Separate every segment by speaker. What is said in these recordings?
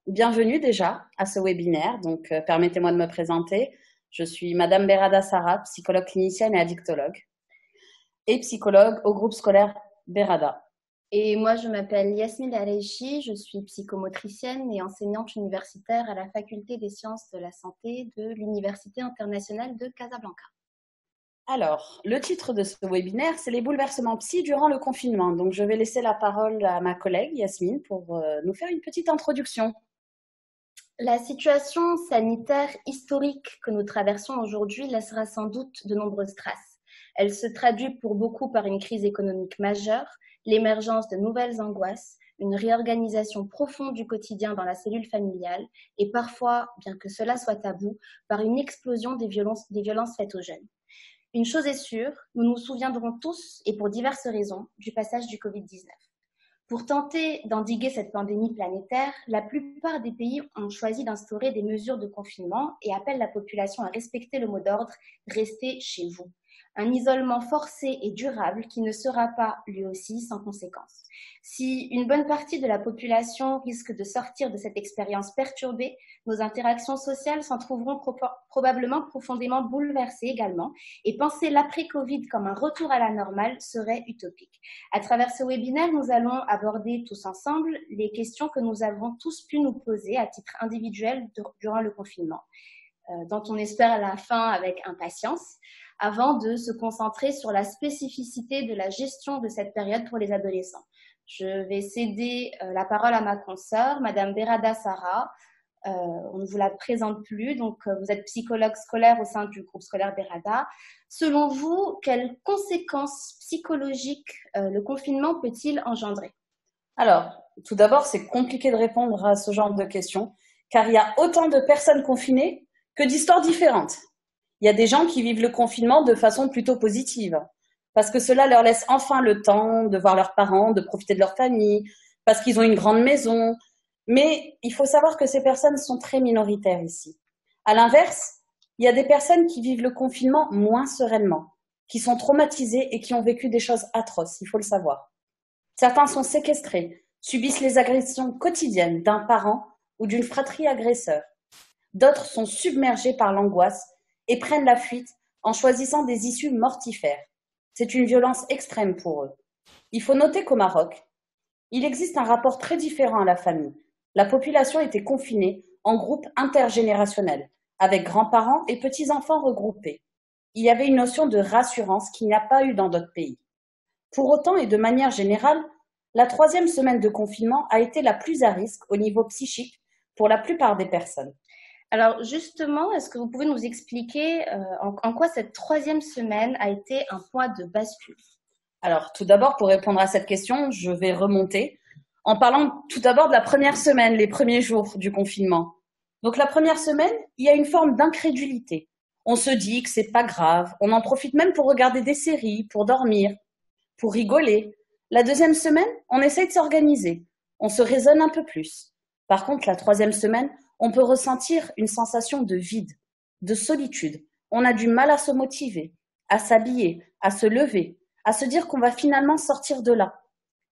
Speaker 1: Bienvenue déjà à ce webinaire. Permettez-moi de me présenter. Je suis Madame Berada Sarah, psychologue clinicienne et addictologue et psychologue au groupe scolaire Berada.
Speaker 2: Et moi, je m'appelle Yasmine Areichi, je suis psychomotricienne et enseignante universitaire à la Faculté des sciences de la santé de l'Université internationale de Casablanca.
Speaker 1: Alors, le titre de ce webinaire, c'est les bouleversements psy durant le confinement. Donc, je vais laisser la parole à ma collègue Yasmine pour nous faire une petite introduction.
Speaker 2: La situation sanitaire historique que nous traversons aujourd'hui laissera sans doute de nombreuses traces. Elle se traduit pour beaucoup par une crise économique majeure, l'émergence de nouvelles angoisses, une réorganisation profonde du quotidien dans la cellule familiale et parfois, bien que cela soit tabou, par une explosion des violences faites aux jeunes. Une chose est sûre, nous nous souviendrons tous, et pour diverses raisons, du passage du Covid-19. Pour tenter d'endiguer cette pandémie planétaire, la plupart des pays ont choisi d'instaurer des mesures de confinement et appellent la population à respecter le mot d'ordre « restez chez vous ». Un isolement forcé et durable qui ne sera pas, lui aussi, sans conséquence. Si une bonne partie de la population risque de sortir de cette expérience perturbée, nos interactions sociales s'en trouveront probablement profondément bouleversées également, et penser l'après-Covid comme un retour à la normale serait utopique. À travers ce webinaire, nous allons aborder tous ensemble les questions que nous avons tous pu nous poser à titre individuel durant le confinement, dont on espère à la fin avec impatience, avant de se concentrer sur la spécificité de la gestion de cette période pour les adolescents. Je vais céder la parole à ma consoeur, Madame Berada Sarah. On ne vous la présente plus, donc vous êtes psychologue scolaire au sein du groupe scolaire Berada. Selon vous, quelles conséquences psychologiques le confinement peut-il engendrer?
Speaker 1: Alors, tout d'abord, c'est compliqué de répondre à ce genre de questions, car il y a autant de personnes confinées que d'histoires différentes. Il y a des gens qui vivent le confinement de façon plutôt positive, parce que cela leur laisse enfin le temps de voir leurs parents, de profiter de leur famille, parce qu'ils ont une grande maison. Mais il faut savoir que ces personnes sont très minoritaires ici. À l'inverse, il y a des personnes qui vivent le confinement moins sereinement, qui sont traumatisées et qui ont vécu des choses atroces, il faut le savoir. Certains sont séquestrés, subissent les agressions quotidiennes d'un parent ou d'une fratrie agresseur. D'autres sont submergés par l'angoisse et prennent la fuite en choisissant des issues mortifères. C'est une violence extrême pour eux. Il faut noter qu'au Maroc, il existe un rapport très différent à la famille. La population était confinée en groupes intergénérationnels, avec grands-parents et petits-enfants regroupés. Il y avait une notion de rassurance qu'il n'y a pas eu dans d'autres pays. Pour autant, et de manière générale, la 3e semaine de confinement a été la plus à risque au niveau psychique pour la plupart des personnes.
Speaker 2: Alors justement, est-ce que vous pouvez nous expliquer en quoi cette 3e semaine a été un point de bascule?
Speaker 1: Alors tout d'abord, pour répondre à cette question, je vais remonter en parlant tout d'abord de la première semaine, les premiers jours du confinement. Donc la première semaine, il y a une forme d'incrédulité. On se dit que c'est pas grave, on en profite même pour regarder des séries, pour dormir, pour rigoler. La 2e semaine, on essaye de s'organiser, on se raisonne un peu plus. Par contre, la 3e semaine, on peut ressentir une sensation de vide, de solitude. On a du mal à se motiver, à s'habiller, à se lever, à se dire qu'on va finalement sortir de là.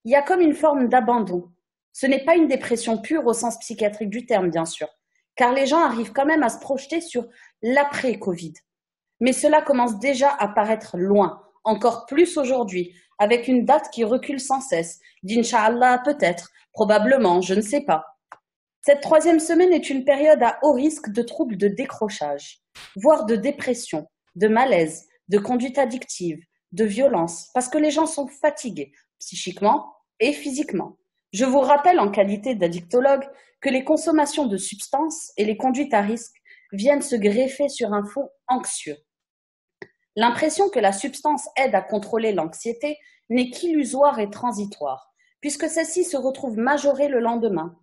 Speaker 1: Il y a comme une forme d'abandon. Ce n'est pas une dépression pure au sens psychiatrique du terme, bien sûr, car les gens arrivent quand même à se projeter sur l'après-Covid. Mais cela commence déjà à paraître loin, encore plus aujourd'hui, avec une date qui recule sans cesse, d'Inch'Allah peut-être, probablement, je ne sais pas. Cette 3e semaine est une période à haut risque de troubles de décrochage, voire de dépression, de malaise, de conduite addictive, de violence, parce que les gens sont fatigués, psychiquement et physiquement. Je vous rappelle en qualité d'addictologue que les consommations de substances et les conduites à risque viennent se greffer sur un fond anxieux. L'impression que la substance aide à contrôler l'anxiété n'est qu'illusoire et transitoire, puisque celle-ci se retrouve majorée le lendemain.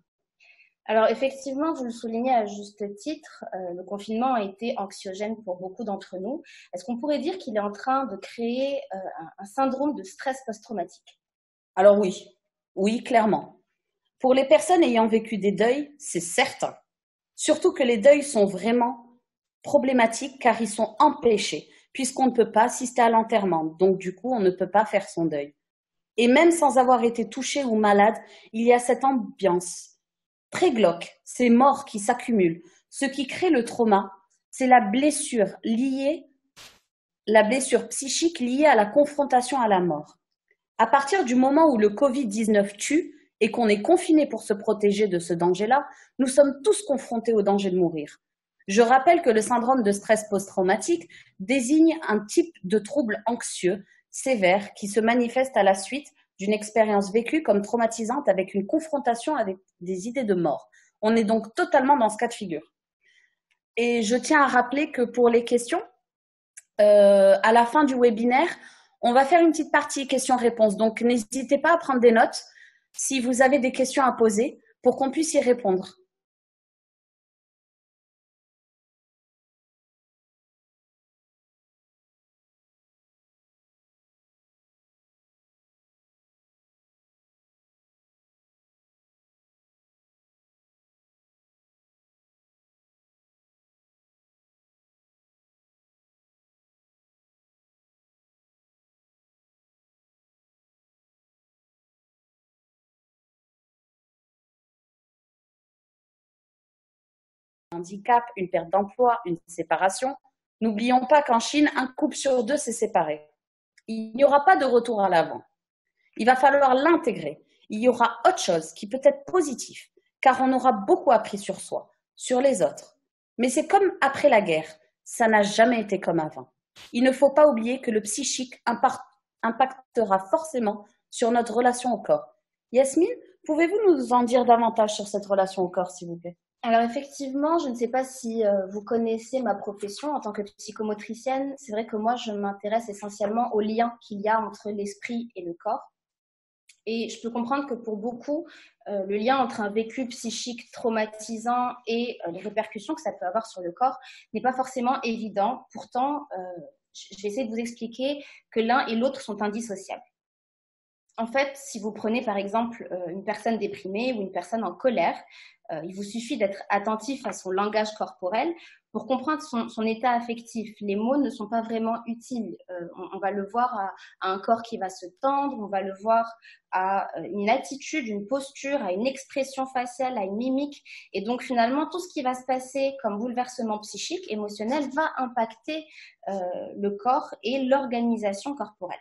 Speaker 2: Alors effectivement, vous le soulignez à juste titre, le confinement a été anxiogène pour beaucoup d'entre nous. Est-ce qu'on pourrait dire qu'il est en train de créer un syndrome de stress post-traumatique?
Speaker 1: Alors oui, clairement. Pour les personnes ayant vécu des deuils, c'est certain. Surtout que les deuils sont vraiment problématiques car ils sont empêchés, puisqu'on ne peut pas assister à l'enterrement. Donc du coup, on ne peut pas faire son deuil. Et même sans avoir été touché ou malade, il y a cette ambiance très glauque, ces morts qui s'accumulent. Ce qui crée le trauma, c'est la blessure psychique liée à la confrontation à la mort. À partir du moment où le Covid-19 tue et qu'on est confiné pour se protéger de ce danger-là, nous sommes tous confrontés au danger de mourir. Je rappelle que le syndrome de stress post-traumatique désigne un type de trouble anxieux sévère qui se manifeste à la suite d'une expérience vécue comme traumatisante avec une confrontation avec des idées de mort. On est donc totalement dans ce cas de figure. Et je tiens à rappeler que pour les questions, à la fin du webinaire, on va faire une petite partie questions-réponses. Donc, n'hésitez pas à prendre des notes si vous avez des questions à poser pour qu'on puisse y répondre. Un handicap, une perte d'emploi, une séparation. N'oublions pas qu'en Chine, un couple sur deux s'est séparé. Il n'y aura pas de retour à l'avant. Il va falloir l'intégrer. Il y aura autre chose qui peut être positif, car on aura beaucoup appris sur soi, sur les autres. Mais c'est comme après la guerre, ça n'a jamais été comme avant. Il ne faut pas oublier que le psychique impactera forcément sur notre relation au corps. Yasmine, pouvez-vous nous en dire davantage sur cette relation au corps, s'il vous plaît?
Speaker 2: Alors effectivement, je ne sais pas si vous connaissez ma profession en tant que psychomotricienne. C'est vrai que moi, je m'intéresse essentiellement au lien qu'il y a entre l'esprit et le corps. Et je peux comprendre que pour beaucoup, le lien entre un vécu psychique traumatisant et les répercussions que ça peut avoir sur le corps n'est pas forcément évident. Pourtant, je vais essayer de vous expliquer que l'un et l'autre sont indissociables. En fait, si vous prenez par exemple une personne déprimée ou une personne en colère, il vous suffit d'être attentif à son langage corporel pour comprendre son état affectif. Les mots ne sont pas vraiment utiles. On va le voir à un corps qui va se tendre, on va le voir à une attitude, une posture, à une expression faciale, à une mimique. Et donc finalement, tout ce qui va se passer comme bouleversement psychique, émotionnel, va impacter le corps et l'organisation corporelle.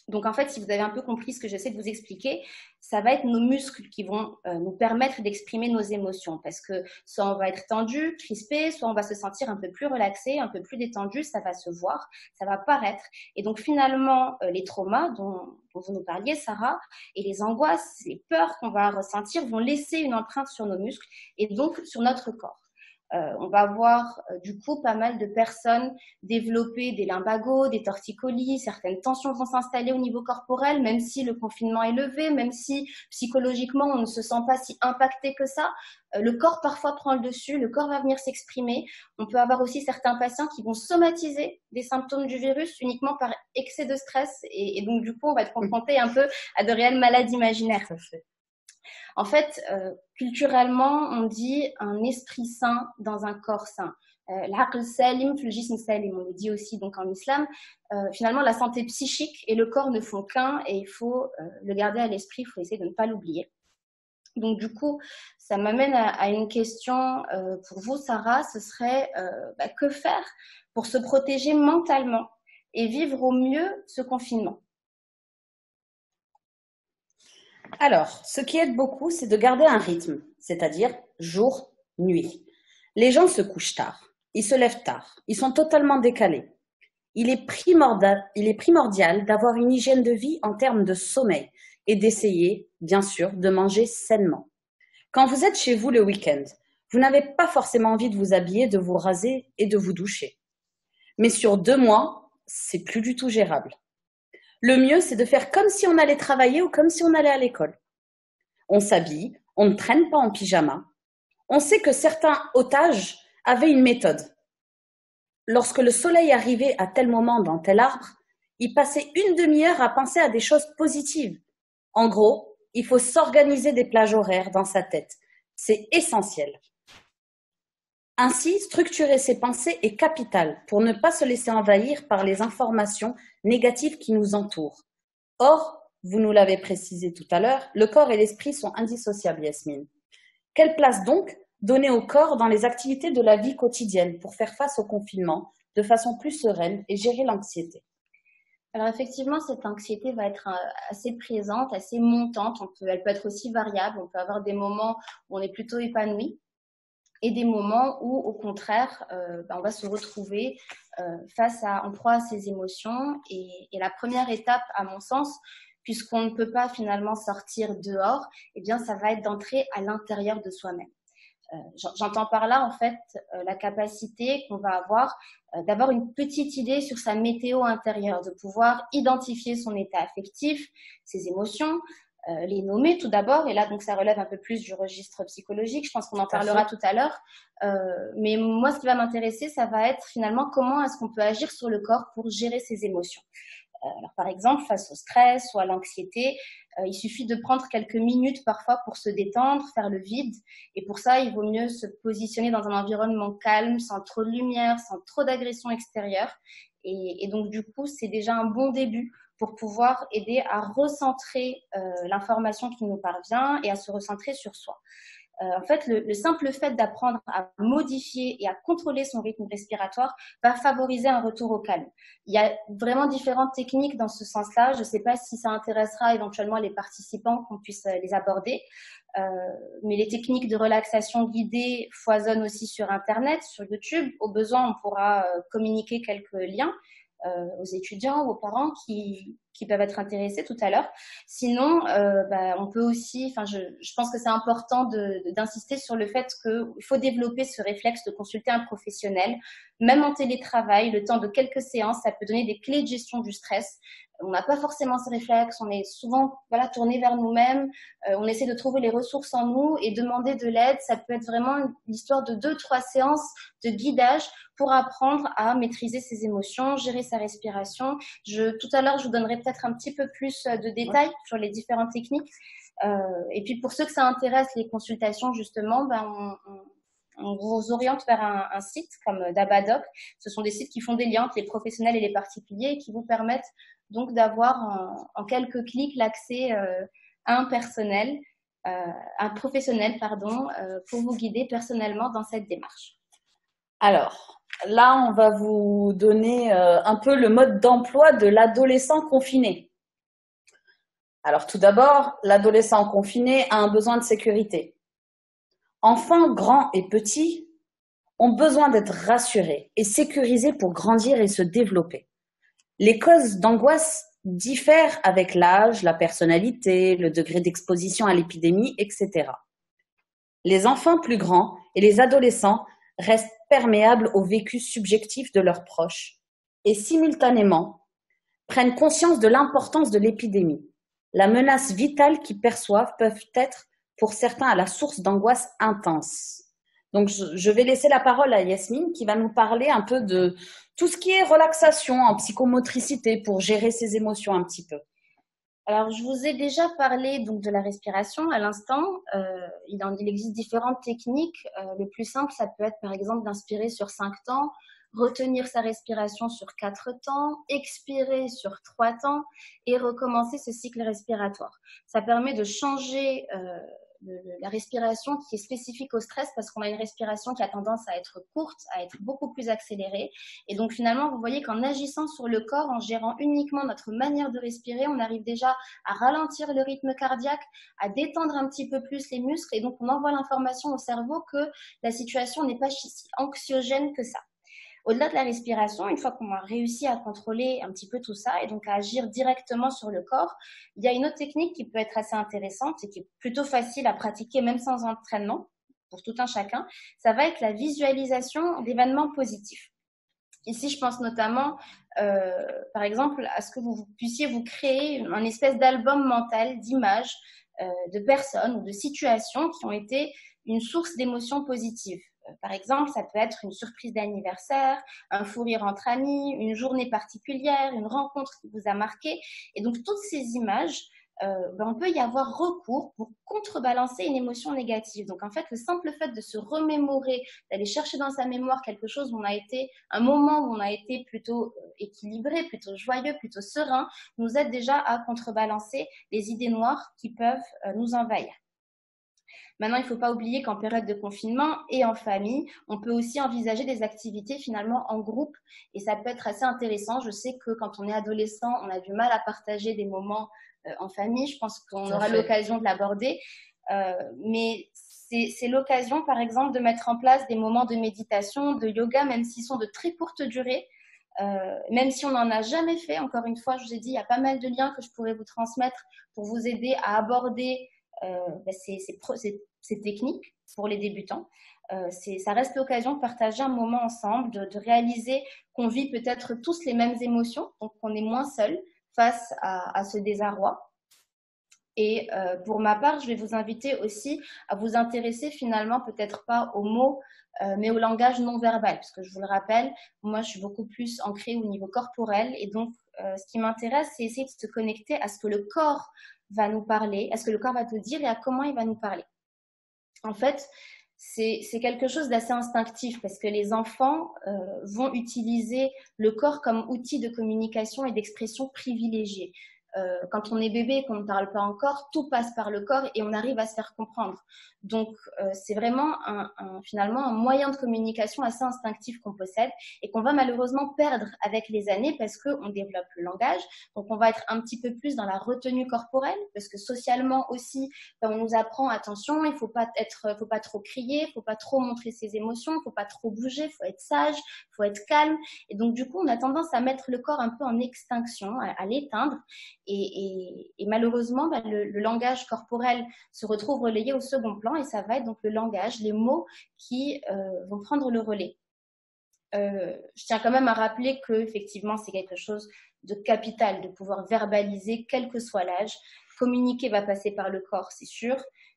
Speaker 2: Donc en fait, si vous avez un peu compris ce que j'essaie de vous expliquer, ça va être nos muscles qui vont nous permettre d'exprimer nos émotions, parce que soit on va être tendu, crispé, soit on va se sentir un peu plus relaxé, un peu plus détendu, ça va se voir, ça va paraître. Et donc finalement, les traumas dont vous nous parliez, Sarah, et les angoisses, les peurs qu'on va ressentir vont laisser une empreinte sur nos muscles et donc sur notre corps. On va voir du coup pas mal de personnes développer des lumbagos, des torticolis, certaines tensions vont s'installer au niveau corporel, même si le confinement est levé, même si psychologiquement on ne se sent pas si impacté que ça. Le corps parfois prend le dessus, le corps va venir s'exprimer. On peut avoir aussi certains patients qui vont somatiser des symptômes du virus uniquement par excès de stress et donc du coup on va être confronté un peu à de réelles maladies imaginaires. En fait, culturellement, on dit un esprit sain dans un corps sain. L'aql salim fil jism salim, on le dit aussi donc en islam. Finalement, la santé psychique et le corps ne font qu'un et il faut le garder à l'esprit, il faut essayer de ne pas l'oublier. Donc du coup, ça m'amène à une question pour vous, Sarah, ce serait que faire pour se protéger mentalement et vivre au mieux ce confinement?
Speaker 1: Alors, ce qui aide beaucoup, c'est de garder un rythme, c'est-à-dire jour, nuit. Les gens se couchent tard, ils se lèvent tard, ils sont totalement décalés. Il est primordial d'avoir une hygiène de vie en termes de sommeil et d'essayer, bien sûr, de manger sainement. Quand vous êtes chez vous le week-end, vous n'avez pas forcément envie de vous habiller, de vous raser et de vous doucher. Mais sur 2 mois, c'est plus du tout gérable. Le mieux, c'est de faire comme si on allait travailler ou comme si on allait à l'école. On s'habille, on ne traîne pas en pyjama. On sait que certains otages avaient une méthode. Lorsque le soleil arrivait à tel moment dans tel arbre, ils passaient une demi-heure à penser à des choses positives. En gros, il faut s'organiser des plages horaires dans sa tête. C'est essentiel. Ainsi, structurer ses pensées est capital pour ne pas se laisser envahir par les informations négatives qui nous entourent. Or, vous nous l'avez précisé tout à l'heure, le corps et l'esprit sont indissociables, Yasmine. Quelle place donc donner au corps dans les activités de la vie quotidienne pour faire face au confinement de façon plus sereine et gérer l'anxiété?
Speaker 2: Alors effectivement, cette anxiété va être assez présente, assez montante. Elle peut être aussi variable. On peut avoir des moments où on est plutôt épanoui et des moments où, au contraire, on va se retrouver en proie à ses émotions. Et la première étape, à mon sens, puisqu'on ne peut pas finalement sortir dehors, eh bien, ça va être d'entrer à l'intérieur de soi-même. J'entends par là, en fait, la capacité qu'on va avoir d'avoir une petite idée sur sa météo intérieure, de pouvoir identifier son état affectif, ses émotions, les nommer tout d'abord. Et là, donc, ça relève un peu plus du registre psychologique. Je pense qu'on en parlera tout à l'heure. Mais moi, ce qui va m'intéresser, ça va être finalement comment est-ce qu'on peut agir sur le corps pour gérer ses émotions. Alors, par exemple, face au stress ou à l'anxiété, il suffit de prendre quelques minutes parfois pour se détendre, faire le vide. Et pour ça, il vaut mieux se positionner dans un environnement calme, sans trop de lumière, sans trop d'agression extérieure. Et donc, du coup, c'est déjà un bon début pour pouvoir aider à recentrer l'information qui nous parvient et à se recentrer sur soi. En fait, le simple fait d'apprendre à modifier et à contrôler son rythme respiratoire va favoriser un retour au calme. Il y a vraiment différentes techniques dans ce sens-là. Je ne sais pas si ça intéressera éventuellement les participants, qu'on puisse les aborder. Mais les techniques de relaxation guidée foisonnent aussi sur Internet, sur YouTube. Au besoin, on pourra communiquer quelques liens aux étudiants ou aux parents qui peuvent être intéressés tout à l'heure. Sinon, on peut aussi, je pense que c'est important d'insister sur le fait qu'il faut développer ce réflexe de consulter un professionnel. Même en télétravail, le temps de quelques séances, ça peut donner des clés de gestion du stress. On n'a pas forcément ce réflexe, on est souvent tourné vers nous-mêmes, on essaie de trouver les ressources en nous et demander de l'aide. Ça peut être vraiment l'histoire de 2-3 séances de guidage pour apprendre à maîtriser ses émotions, gérer sa respiration. Tout à l'heure, je vous donnerai peut-être un petit peu plus de détails sur les différentes techniques. Et puis pour ceux que ça intéresse, les consultations, justement, on vous oriente vers un site comme Dabadoc. Ce sont des sites qui font des liens entre les professionnels et les particuliers et qui vous permettent donc d'avoir en quelques clics l'accès à un professionnel, pour vous guider personnellement dans cette démarche.
Speaker 1: Alors, là, on va vous donner un peu le mode d'emploi de l'adolescent confiné. Alors, tout d'abord, l'adolescent confiné a un besoin de sécurité. Enfants, grands et petits ont besoin d'être rassurés et sécurisés pour grandir et se développer. Les causes d'angoisse diffèrent avec l'âge, la personnalité, le degré d'exposition à l'épidémie, etc. Les enfants plus grands et les adolescents restent perméables au vécu subjectif de leurs proches et simultanément prennent conscience de l'importance de l'épidémie. La menace vitale qu'ils perçoivent peuvent être pour certains à la source d'angoisse intense. Donc, je vais laisser la parole à Yasmine qui va nous parler un peu de tout ce qui est relaxation en psychomotricité pour gérer ses émotions un petit peu.
Speaker 2: Alors, je vous ai déjà parlé donc de la respiration à l'instant. Il existe différentes techniques. Le plus simple, ça peut être par exemple d'inspirer sur 5 temps, retenir sa respiration sur 4 temps, expirer sur 3 temps et recommencer ce cycle respiratoire. Ça permet de changer la respiration qui est spécifique au stress parce qu'on a une respiration qui a tendance à être courte, à être beaucoup plus accélérée. Et donc finalement, vous voyez qu'en agissant sur le corps, en gérant uniquement notre manière de respirer, on arrive déjà à ralentir le rythme cardiaque, à détendre un petit peu plus les muscles et donc on envoie l'information au cerveau que la situation n'est pas si anxiogène que ça. Au-delà de la respiration, une fois qu'on a réussi à contrôler un petit peu tout ça et donc à agir directement sur le corps, il y a une autre technique qui peut être assez intéressante et qui est plutôt facile à pratiquer même sans entraînement pour tout un chacun. Ça va être la visualisation d'événements positifs. Ici, je pense notamment, par exemple, à ce que vous puissiez vous créer un espèce d'album mental d'images de personnes ou de situations qui ont été une source d'émotions positives. Par exemple, ça peut être une surprise d'anniversaire, un fou rire entre amis, une journée particulière, une rencontre qui vous a marqué. Et donc, toutes ces images, on peut y avoir recours pour contrebalancer une émotion négative. Donc, en fait, le simple fait de se remémorer, d'aller chercher dans sa mémoire quelque chose où un moment où on a été plutôt équilibré, plutôt joyeux, plutôt serein, nous aide déjà à contrebalancer les idées noires qui peuvent nous envahir. Maintenant, il ne faut pas oublier qu'en période de confinement et en famille, on peut aussi envisager des activités finalement en groupe et ça peut être assez intéressant. Je sais que quand on est adolescent, on a du mal à partager des moments en famille. Je pense qu'on aura l'occasion de l'aborder. Mais c'est l'occasion, par exemple, de mettre en place des moments de méditation, de yoga, même s'ils sont de très courte durée. Même si on n'en a jamais fait, encore une fois, je vous ai dit, il y a pas mal de liens que je pourrais vous transmettre pour vous aider à aborder ces techniques pour les débutants. Ça reste l'occasion de partager un moment ensemble, de réaliser qu'on vit peut-être tous les mêmes émotions, donc qu'on est moins seul face à ce désarroi. Et pour ma part, je vais vous inviter aussi à vous intéresser finalement peut-être pas aux mots, mais au langage non verbal. Parce que je vous le rappelle, moi je suis beaucoup plus ancrée au niveau corporel. Et donc, ce qui m'intéresse, c'est essayer de se connecter à ce que le corps va nous parler, à ce que le corps va nous dire et à comment il va nous parler. En fait, c'est quelque chose d'assez instinctif parce que les enfants vont utiliser le corps comme outil de communication et d'expression privilégié. Quand on est bébé et qu'on ne parle pas encore, tout passe par le corps et on arrive à se faire comprendre. Donc, c'est vraiment finalement un moyen de communication assez instinctif qu'on possède et qu'on va malheureusement perdre avec les années parce qu'on développe le langage. Donc, on va être un petit peu plus dans la retenue corporelle parce que socialement aussi, on nous apprend, attention, il ne faut pas trop crier, il ne faut pas trop montrer ses émotions, il ne faut pas trop bouger, il faut être sage, il faut être calme. Et donc, du coup, on a tendance à mettre le corps un peu en extinction, à l'éteindre. Et malheureusement, le langage corporel se retrouve relayé au second plan et ça va être donc le langage, les mots qui vont prendre le relais. Je tiens quand même à rappeler que effectivement, c'est quelque chose de capital de pouvoir verbaliser, quel que soit l'âge. Communiquer va passer par le corps, c'est sûr,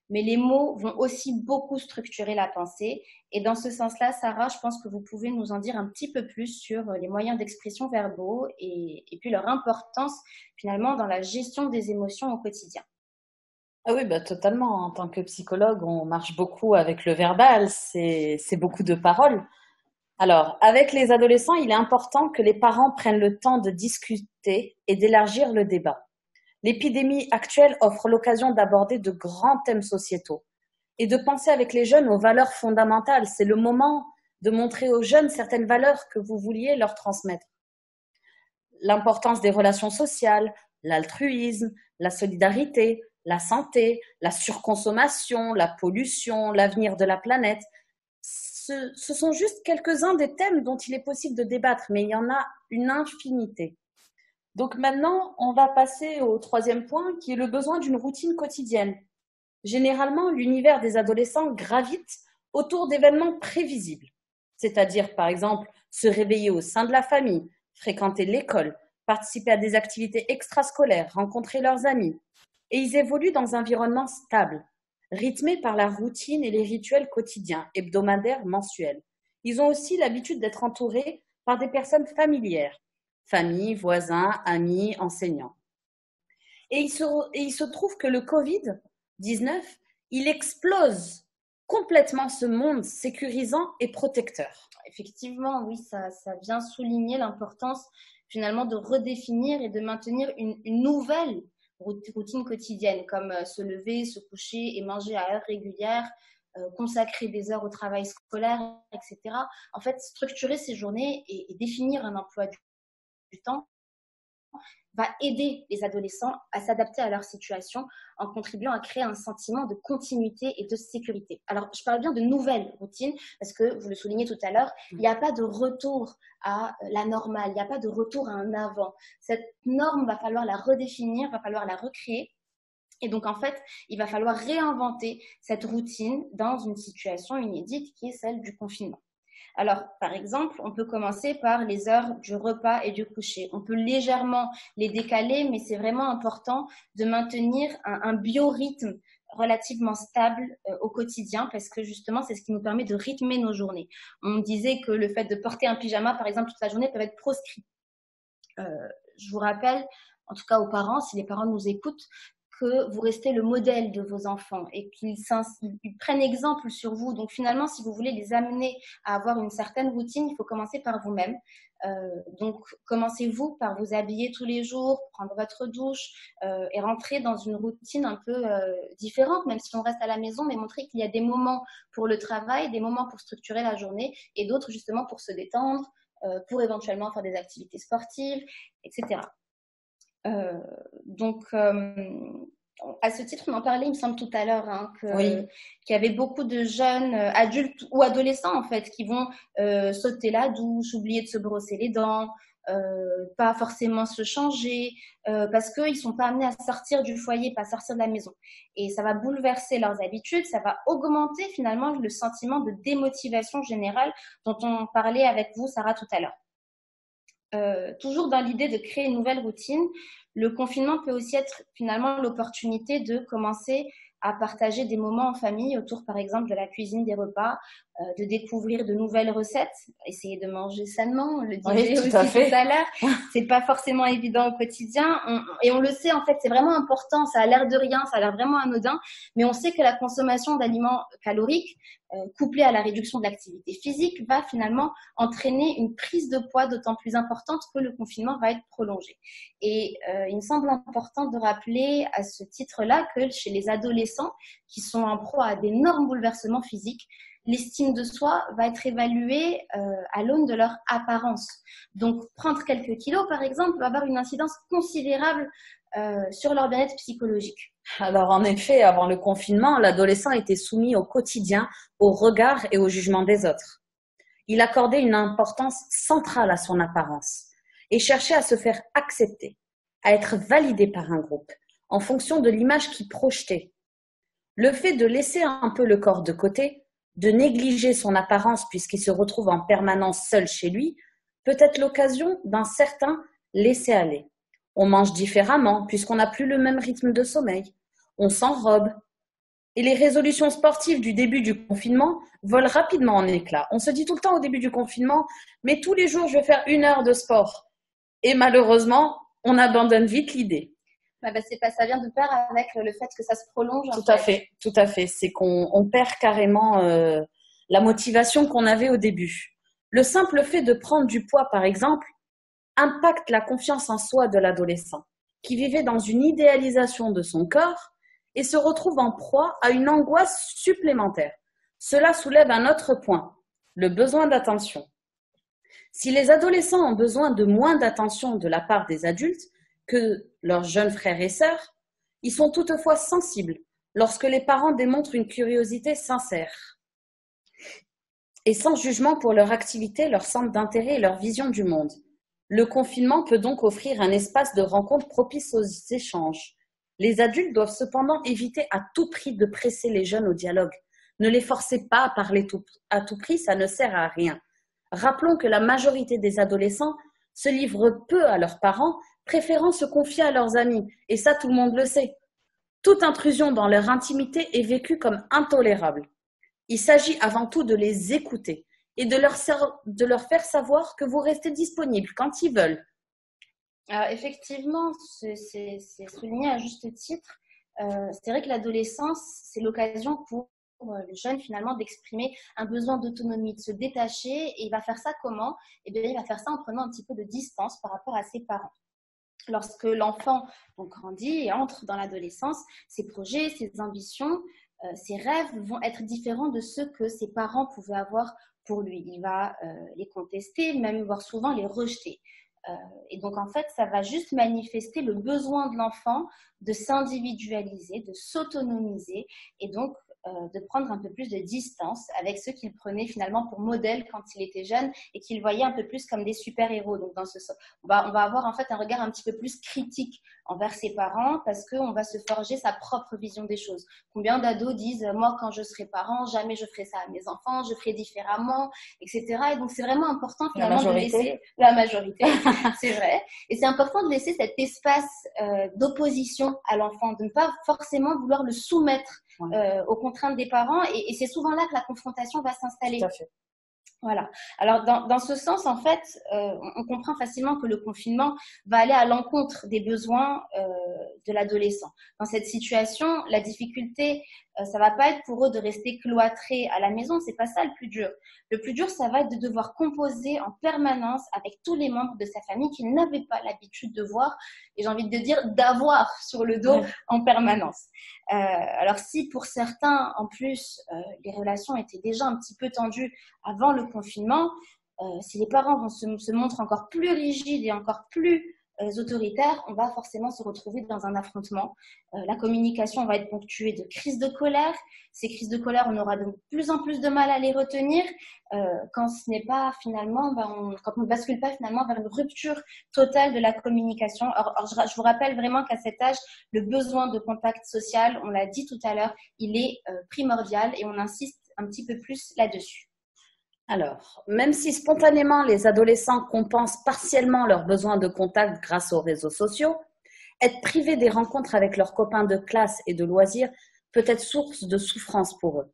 Speaker 2: mais les mots vont aussi beaucoup structurer la pensée. Et dans ce sens-là, Sarah, je pense que vous pouvez nous en dire un petit peu plus sur les moyens d'expression verbaux et puis leur importance finalement dans la gestion des émotions au quotidien.
Speaker 1: Ah oui, bah, totalement. En tant que psychologue, on marche beaucoup avec le verbal, c'est beaucoup de paroles. Alors, avec les adolescents, il est important que les parents prennent le temps de discuter et d'élargir le débat. L'épidémie actuelle offre l'occasion d'aborder de grands thèmes sociétaux et de penser avec les jeunes aux valeurs fondamentales. C'est le moment de montrer aux jeunes certaines valeurs que vous vouliez leur transmettre. L'importance des relations sociales, l'altruisme, la solidarité, la santé, la surconsommation, la pollution, l'avenir de la planète. Ce sont juste quelques-uns des thèmes dont il est possible de débattre, mais il y en a une infinité. Donc maintenant, on va passer au troisième point, qui est le besoin d'une routine quotidienne. Généralement, l'univers des adolescents gravite autour d'événements prévisibles, c'est-à-dire par exemple se réveiller au sein de la famille, fréquenter l'école, participer à des activités extrascolaires, rencontrer leurs amis. Et ils évoluent dans un environnement stable, rythmé par la routine et les rituels quotidiens, hebdomadaires, mensuels. Ils ont aussi l'habitude d'être entourés par des personnes familières, famille, voisins, amis, enseignants. Et il se trouve que le Covid-19, il explose complètement ce monde sécurisant et protecteur.
Speaker 2: Effectivement, oui, ça vient souligner l'importance finalement de redéfinir et de maintenir une nouvelle routine quotidienne, comme se lever, se coucher et manger à heure régulière, consacrer des heures au travail scolaire, etc. En fait, structurer ces journées et définir un emploi du temps va aider les adolescents à s'adapter à leur situation en contribuant à créer un sentiment de continuité et de sécurité. Alors, je parle bien de nouvelles routines parce que, vous le soulignez tout à l'heure, il n'y a pas de retour à la normale, il n'y a pas de retour à un avant. Cette norme, va falloir la redéfinir, va falloir la recréer. Et donc, en fait, il va falloir réinventer cette routine dans une situation inédite qui est celle du confinement. Alors, par exemple, on peut commencer par les heures du repas et du coucher. On peut légèrement les décaler, mais c'est vraiment important de maintenir un biorhythme relativement stable au quotidien parce que justement, c'est ce qui nous permet de rythmer nos journées. On disait que le fait de porter un pyjama, par exemple, toute la journée peut être proscrit. Je vous rappelle, en tout cas aux parents, si les parents nous écoutent, que vous restez le modèle de vos enfants et qu'ils prennent exemple sur vous. Donc finalement, si vous voulez les amener à avoir une certaine routine, il faut commencer par vous-même. Donc commencez-vous par vous habiller tous les jours, prendre votre douche et rentrer dans une routine un peu différente, même si on reste à la maison, mais montrer qu'il y a des moments pour le travail, des moments pour structurer la journée et d'autres justement pour se détendre, pour éventuellement faire des activités sportives, etc. Donc, à ce titre, on en parlait, il me semble, tout à l'heure, hein, qu'il y avait beaucoup de jeunes adultes ou adolescents, en fait, qui vont sauter la douche, oublier de se brosser les dents, pas forcément se changer, parce qu'ils ne sont pas amenés à sortir du foyer, pas sortir de la maison. Et ça va bouleverser leurs habitudes, ça va augmenter finalement le sentiment de démotivation générale dont on parlait avec vous, Sarah, tout à l'heure. Toujours dans l'idée de créer une nouvelle routine, le confinement peut aussi être finalement l'opportunité de commencer à partager des moments en famille autour, par exemple, de la cuisine, des repas, de découvrir de nouvelles recettes, essayer de manger sainement, on le disait aussi tout à l'heure. C'est pas forcément évident au quotidien, et on le sait, en fait, c'est vraiment important. Ça a l'air de rien, ça a l'air vraiment anodin, mais on sait que la consommation d'aliments caloriques, couplée à la réduction de l'activité physique, va finalement entraîner une prise de poids d'autant plus importante que le confinement va être prolongé. Et il me semble important de rappeler à ce titre-là que chez les adolescents qui sont en proie à d'énormes bouleversements physiques, l'estime de soi va être évaluée à l'aune de leur apparence. Donc, prendre quelques kilos, par exemple, va avoir une incidence considérable sur leur bien-être psychologique.
Speaker 1: Alors, en effet, avant le confinement, l'adolescent était soumis au quotidien, au regard et au jugement des autres. Il accordait une importance centrale à son apparence et cherchait à se faire accepter, à être validé par un groupe, en fonction de l'image qu'il projetait. Le fait de laisser un peu le corps de côté, de négliger son apparence puisqu'il se retrouve en permanence seul chez lui, peut être l'occasion d'un certain laisser-aller. On mange différemment puisqu'on n'a plus le même rythme de sommeil. On s'enrobe. Et les résolutions sportives du début du confinement volent rapidement en éclats. On se dit tout le temps au début du confinement, mais tous les jours je vais faire 1 heure de sport. Et malheureusement, on abandonne vite l'idée.
Speaker 2: Ça vient de pair avec le fait que ça se prolonge.
Speaker 1: Tout à fait. C'est qu'on perd carrément la motivation qu'on avait au début. Le simple fait de prendre du poids, par exemple, impacte la confiance en soi de l'adolescent, qui vivait dans une idéalisation de son corps et se retrouve en proie à une angoisse supplémentaire. Cela soulève un autre point, le besoin d'attention. Si les adolescents ont besoin de moins d'attention de la part des adultes que leurs jeunes frères et sœurs, ils sont toutefois sensibles lorsque les parents démontrent une curiosité sincère et sans jugement pour leur activité, leur centre d'intérêt et leur vision du monde. Le confinement peut donc offrir un espace de rencontre propice aux échanges. Les adultes doivent cependant éviter à tout prix de presser les jeunes au dialogue. Ne les forcez pas à parler à tout prix, ça ne sert à rien. Rappelons que la majorité des adolescents se livrent peu à leurs parents, préférant se confier à leurs amis. Et ça, tout le monde le sait. Toute intrusion dans leur intimité est vécue comme intolérable. Il s'agit avant tout de les écouter et de leur faire savoir que vous restez disponible quand ils veulent.
Speaker 2: Alors, effectivement, c'est souligné à juste titre. C'est vrai que l'adolescence, c'est l'occasion pour le jeune finalement d'exprimer un besoin d'autonomie, de se détacher. Et il va faire ça comment? Eh bien, il va faire ça en prenant un petit peu de distance par rapport à ses parents. Lorsque l'enfant grandit et entre dans l'adolescence, ses projets, ses ambitions, ses rêves vont être différents de ceux que ses parents pouvaient avoir pour lui. Il va les contester, même voire souvent les rejeter. Et donc, en fait, ça va juste manifester le besoin de l'enfant de s'individualiser, de s'autonomiser et donc de prendre un peu plus de distance avec ceux qu'il prenait finalement pour modèle quand il était jeune et qu'il voyait un peu plus comme des super-héros. Donc, dans ce sens, on va avoir en fait un regard un petit peu plus critique envers ses parents parce qu'on va se forger sa propre vision des choses. Combien d'ados disent « moi, quand je serai parent, jamais je ferai ça à mes enfants, je ferai différemment, etc. » Et donc, c'est vraiment important finalement de laisser… La majorité, c'est vrai. Et c'est important de laisser cet espace d'opposition à l'enfant, de ne pas forcément vouloir le soumettre aux contraintes des parents. Et c'est souvent là que la confrontation va s'installer.
Speaker 1: Tout à fait.
Speaker 2: Voilà. Alors, dans ce sens, en fait, on comprend facilement que le confinement va aller à l'encontre des besoins de l'adolescent. Dans cette situation, la difficulté, ça va pas être pour eux de rester cloîtrés à la maison, c'est pas ça le plus dur. Le plus dur, ça va être de devoir composer en permanence avec tous les membres de sa famille qu'ils n'avaient pas l'habitude de voir, et j'ai envie de dire d'avoir sur le dos en permanence. Alors si pour certains, en plus, les relations étaient déjà un petit peu tendues avant le confinement, si les parents se montrent encore plus rigides et encore plus autoritaires, on va forcément se retrouver dans un affrontement. La communication va être ponctuée de crises de colère. Ces crises de colère, on aura de plus en plus de mal à les retenir quand ce n'est pas finalement, quand on ne bascule pas finalement vers une rupture totale de la communication. Or, je vous rappelle vraiment qu'à cet âge, le besoin de contact social, on l'a dit tout à l'heure, il est primordial et on insiste un petit peu plus là-dessus.
Speaker 1: Alors, même si spontanément les adolescents compensent partiellement leurs besoins de contact grâce aux réseaux sociaux, être privé des rencontres avec leurs copains de classe et de loisirs peut être source de souffrance pour eux.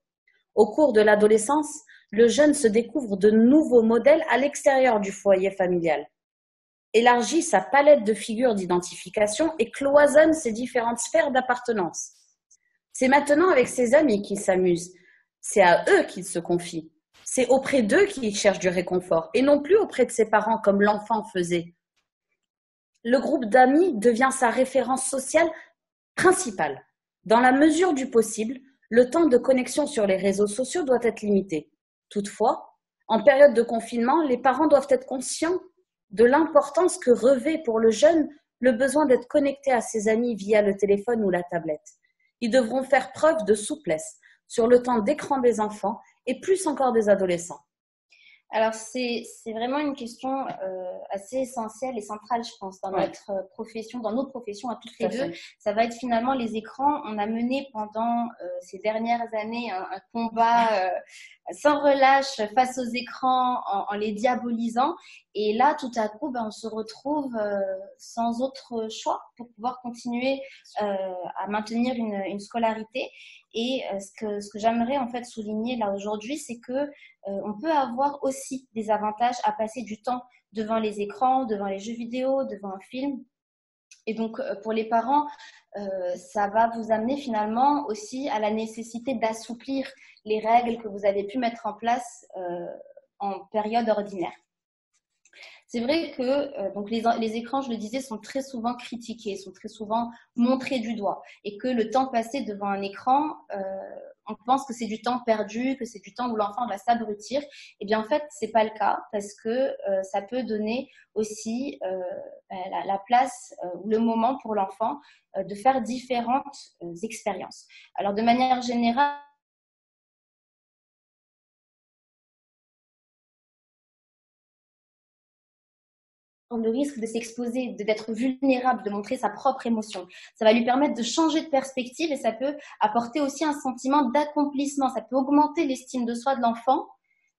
Speaker 1: Au cours de l'adolescence, le jeune se découvre de nouveaux modèles à l'extérieur du foyer familial, élargit sa palette de figures d'identification et cloisonne ses différentes sphères d'appartenance. C'est maintenant avec ses amis qu'il s'amuse, c'est à eux qu'il se confie. C'est auprès d'eux qu'il cherche du réconfort et non plus auprès de ses parents comme l'enfant faisait. Le groupe d'amis devient sa référence sociale principale. Dans la mesure du possible, le temps de connexion sur les réseaux sociaux doit être limité. Toutefois, en période de confinement, les parents doivent être conscients de l'importance que revêt pour le jeune le besoin d'être connecté à ses amis via le téléphone ou la tablette. Ils devront faire preuve de souplesse sur le temps d'écran des enfants et plus encore des adolescents.
Speaker 2: Alors, c'est vraiment une question assez essentielle et centrale, je pense, dans notre profession, dans nos professions à toutes les deux. Ça va être finalement les écrans. On a mené pendant ces dernières années un combat sans relâche face aux écrans en les diabolisant. Et là, tout à coup, on se retrouve sans autre choix pour pouvoir continuer à maintenir une scolarité. Et ce que j'aimerais en fait souligner là aujourd'hui, c'est que on peut avoir aussi des avantages à passer du temps devant les écrans, devant les jeux vidéo, devant un film. Et donc, pour les parents, ça va vous amener finalement aussi à la nécessité d'assouplir les règles que vous avez pu mettre en place en période ordinaire. C'est vrai que donc les écrans, je le disais, sont très souvent critiqués, sont très souvent montrés du doigt. Et que le temps passé devant un écran, on pense que c'est du temps perdu, que c'est du temps où l'enfant va s'abrutir. Eh bien, en fait, c'est pas le cas parce que ça peut donner aussi la place ou le moment pour l'enfant de faire différentes expériences. Alors, de manière générale, le risque de s'exposer, d'être vulnérable, de montrer sa propre émotion. Ça va lui permettre de changer de perspective et ça peut apporter aussi un sentiment d'accomplissement. Ça peut augmenter l'estime de soi de l'enfant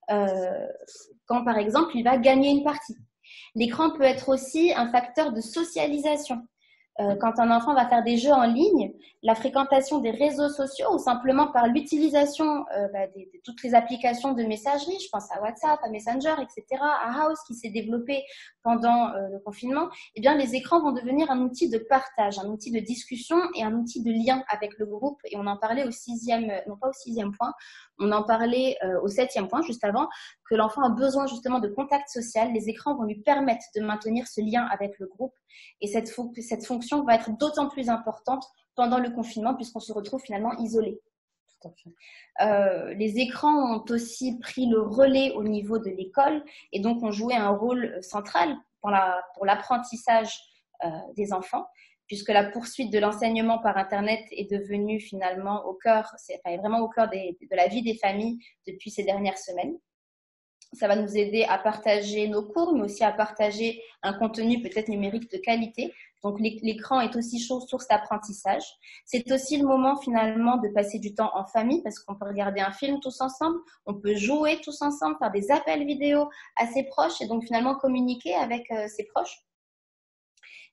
Speaker 2: quand, par exemple, il va gagner une partie. L'écran peut être aussi un facteur de socialisation. Quand un enfant va faire des jeux en ligne, la fréquentation des réseaux sociaux ou simplement par l'utilisation de toutes les applications de messagerie, je pense à WhatsApp, à Messenger, etc., à House qui s'est développé pendant le confinement, eh bien, les écrans vont devenir un outil de partage, un outil de discussion et un outil de lien avec le groupe. Et on en parlait au sixième, non pas au sixième point, on en parlait au septième point, juste avant, que l'enfant a besoin justement de contact social. Les écrans vont lui permettre de maintenir ce lien avec le groupe. Et cette fonction va être d'autant plus importante pendant le confinement puisqu'on se retrouve finalement isolé. Tout à fait. Les écrans ont aussi pris le relais au niveau de l'école et donc ont joué un rôle central pour l'apprentissage des enfants, puisque la poursuite de l'enseignement par Internet est devenue finalement vraiment au cœur de la vie des familles depuis ces dernières semaines. Ça va nous aider à partager nos cours, mais aussi à partager un contenu peut-être numérique de qualité. Donc, l'écran est aussi source d'apprentissage. C'est aussi le moment finalement de passer du temps en famille parce qu'on peut regarder un film tous ensemble, on peut jouer tous ensemble, faire des appels vidéo à ses proches et donc finalement communiquer avec ses proches.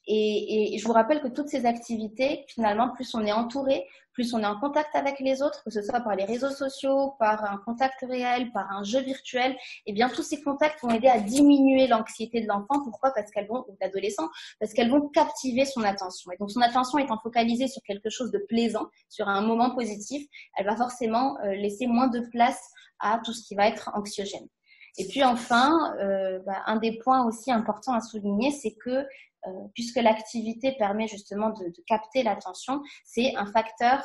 Speaker 2: Et je vous rappelle que toutes ces activités, finalement, plus on est entouré, plus on est en contact avec les autres, que ce soit par les réseaux sociaux, par un contact réel, par un jeu virtuel, et bien tous ces contacts vont aider à diminuer l'anxiété de l'enfant. Pourquoi? Parce qu'elles vont, ou de l'adolescent, parce qu'elles vont captiver son attention. Et donc son attention étant focalisée sur quelque chose de plaisant, sur un moment positif, elle va forcément laisser moins de place à tout ce qui va être anxiogène. Et puis enfin, un des points aussi importants à souligner, c'est que puisque l'activité permet justement de capter l'attention, c'est un facteur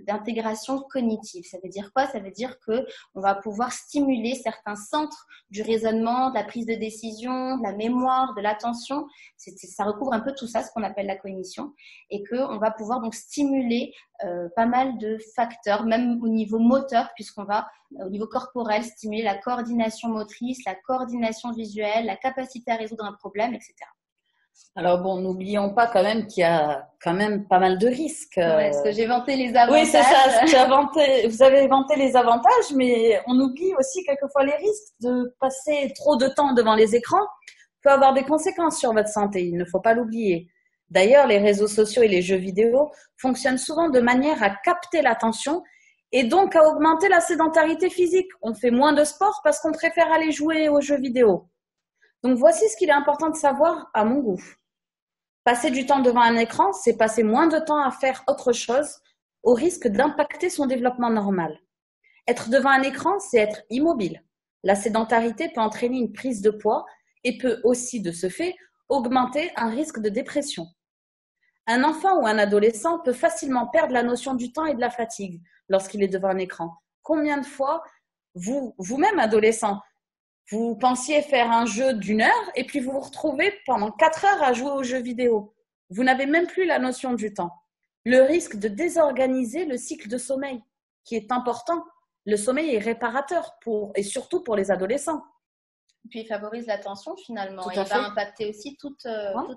Speaker 2: d'intégration cognitive. Ça veut dire quoi? Ça veut dire qu'on va pouvoir stimuler certains centres du raisonnement, de la prise de décision, de la mémoire, de l'attention. Ça recouvre un peu tout ça, ce qu'on appelle la cognition, et qu'on va pouvoir donc stimuler pas mal de facteurs, même au niveau moteur, puisqu'on va, au niveau corporel, stimuler la coordination motrice, la coordination visuelle, la capacité à résoudre un problème, etc.
Speaker 1: Alors bon, n'oublions pas quand même qu'il y a quand même pas mal de risques.
Speaker 2: Ouais, parce que j'ai vanté les avantages.
Speaker 1: Oui, c'est ça. Vous avez vanté les avantages, mais on oublie aussi quelquefois les risques. De passer trop de temps devant les écrans peut avoir des conséquences sur votre santé. Il ne faut pas l'oublier. D'ailleurs, les réseaux sociaux et les jeux vidéo fonctionnent souvent de manière à capter l'attention et donc à augmenter la sédentarité physique. On fait moins de sport parce qu'on préfère aller jouer aux jeux vidéo. Donc voici ce qu'il est important de savoir à mon goût. Passer du temps devant un écran, c'est passer moins de temps à faire autre chose au risque d'impacter son développement normal. Être devant un écran, c'est être immobile. La sédentarité peut entraîner une prise de poids et peut aussi, de ce fait, augmenter un risque de dépression. Un enfant ou un adolescent peut facilement perdre la notion du temps et de la fatigue lorsqu'il est devant un écran. Combien de fois, vous-même adolescent, vous pensiez faire un jeu d'1 heure et puis vous vous retrouvez pendant 4 heures à jouer aux jeux vidéo. Vous n'avez même plus la notion du temps. Le risque de désorganiser le cycle de sommeil, qui est important. Le sommeil est réparateur et surtout pour les adolescents.
Speaker 2: Puis il favorise l'attention finalement.
Speaker 1: Tout
Speaker 2: et il
Speaker 1: à fait.
Speaker 2: va impacter aussi toutes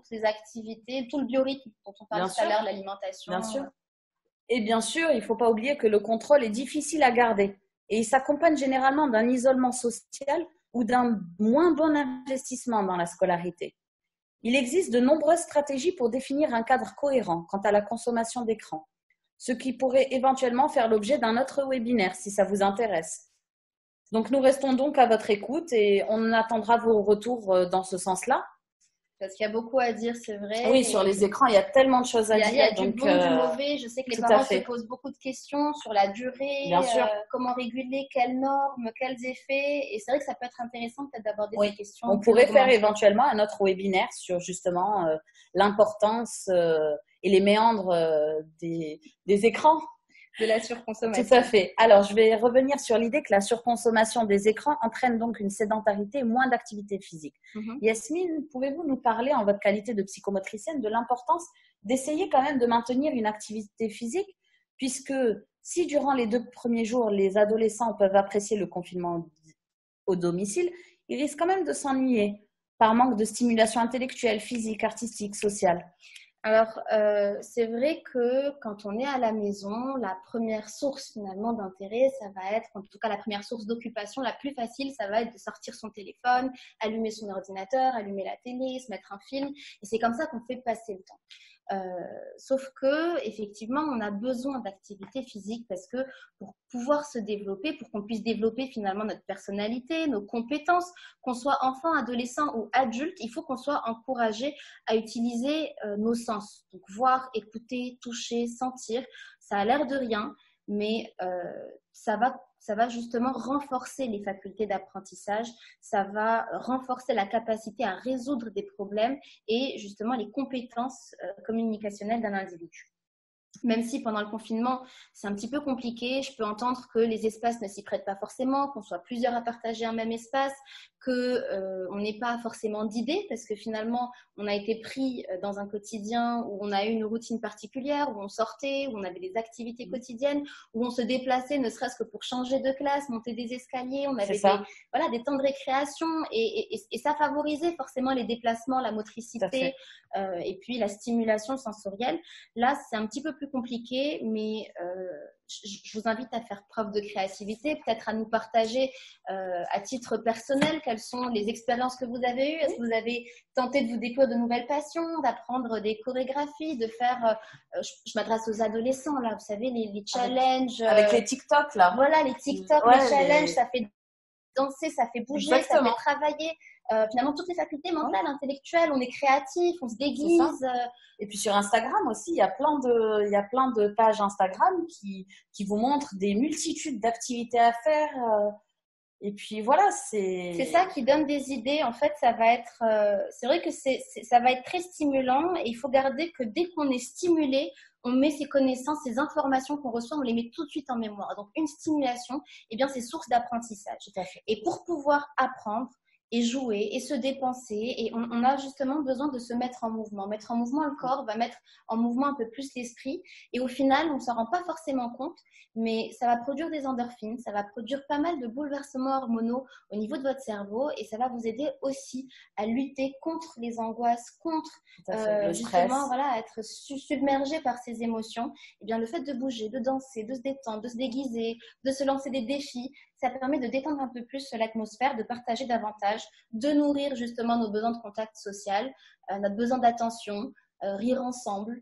Speaker 2: les activités, tout le biorhythme dont on parle tout à l'heure, l'alimentation.
Speaker 1: Bien sûr. Et bien sûr, il ne faut pas oublier que le contrôle est difficile à garder. Et il s'accompagne généralement d'un isolement social ou d'un moins bon investissement dans la scolarité. Il existe de nombreuses stratégies pour définir un cadre cohérent quant à la consommation d'écran, ce qui pourrait éventuellement faire l'objet d'un autre webinaire si ça vous intéresse. Donc nous restons donc à votre écoute et on attendra vos retours dans ce sens-là.
Speaker 2: Parce qu'il y a beaucoup à dire, c'est vrai.
Speaker 1: Oui, sur les écrans, il y a tellement de choses à dire.
Speaker 2: Il y a du bon, du mauvais. Je sais que les parents se posent beaucoup de questions sur la durée, comment réguler, quelles normes, quels effets. Et c'est vrai que ça peut être intéressant peut-être d'aborder ces questions.
Speaker 1: On pourrait faire éventuellement un autre webinaire sur justement l'importance et les méandres des écrans.
Speaker 2: De la surconsommation.
Speaker 1: Tout à fait. Alors, je vais revenir sur l'idée que la surconsommation des écrans entraîne donc une sédentarité et moins d'activité physique. Yasmine, pouvez-vous nous parler en votre qualité de psychomotricienne de l'importance d'essayer quand même de maintenir une activité physique, puisque si durant les 2 premiers jours, les adolescents peuvent apprécier le confinement au domicile, ils risquent quand même de s'ennuyer par manque de stimulation intellectuelle, physique, artistique, sociale.
Speaker 2: Alors, c'est vrai que quand on est à la maison, la première source finalement d'intérêt, ça va être, en tout cas la première source d'occupation la plus facile, ça va être de sortir son téléphone, allumer son ordinateur, allumer la télé, se mettre un film. Et c'est comme ça qu'on fait passer le temps. Sauf que effectivement, on a besoin d'activité physique parce que pour pouvoir se développer, pour qu'on puisse développer finalement notre personnalité, nos compétences, qu'on soit enfant, adolescent ou adulte, il faut qu'on soit encouragé à utiliser nos sens. Donc voir, écouter, toucher, sentir, ça a l'air de rien, mais ça va justement renforcer les facultés d'apprentissage, ça va renforcer la capacité à résoudre des problèmes et justement les compétences communicationnelles d'un individu. Même si pendant le confinement, c'est un petit peu compliqué, je peux entendre que les espaces ne s'y prêtent pas forcément, qu'on soit plusieurs à partager un même espace, qu'on n'ait pas forcément d'idées, parce que finalement, on a été pris dans un quotidien où on a eu une routine particulière, où on sortait, où on avait des activités quotidiennes, où on se déplaçait, ne serait-ce que pour changer de classe, monter des escaliers, on avait des temps de récréation, et ça favorisait forcément les déplacements, la motricité, et puis la stimulation sensorielle. Là, c'est un petit peu plus compliqué, mais je vous invite à faire preuve de créativité, peut-être à nous partager à titre personnel quelles sont les expériences que vous avez eues. Est-ce que vous avez tenté de vous découvrir de nouvelles passions, d'apprendre des chorégraphies, de faire, je m'adresse aux adolescents là, vous savez, les challenges.
Speaker 1: Avec les TikTok là.
Speaker 2: Voilà, les TikTok,
Speaker 1: Ouais,
Speaker 2: les challenges, ça fait danser, ça fait bouger,
Speaker 1: Exactement.
Speaker 2: ça fait travailler. Finalement, toutes les facultés mentales, intellectuelles, on est créatif, on se déguise.
Speaker 1: Et puis sur Instagram aussi, il y a plein de pages Instagram qui vous montrent des multitudes d'activités à faire. Et puis voilà,
Speaker 2: c'est ça qui donne des idées. En fait, ça va être, c'est vrai que ça va être très stimulant. Et il faut garder que dès qu'on est stimulé, on met ces connaissances, ces informations qu'on reçoit, on les met tout de suite en mémoire. Donc une stimulation, eh bien, c'est source d'apprentissage.
Speaker 1: Tout à fait.
Speaker 2: Et pour pouvoir apprendre et jouer et se dépenser, et on a justement besoin de se mettre en mouvement. Mettre en mouvement le corps va mettre en mouvement un peu plus l'esprit. Et au final, on ne s'en rend pas forcément compte, mais ça va produire des endorphines, ça va produire pas mal de bouleversements hormonaux au niveau de votre cerveau, et ça va vous aider aussi à lutter contre les angoisses, contre justement voilà, être submergé par ces émotions. Et bien le fait de bouger, de danser, de se détendre, de se déguiser, de se lancer des défis, ça permet de détendre un peu plus l'atmosphère, de partager davantage, de nourrir justement nos besoins de contact social, notre besoin d'attention, rire ensemble,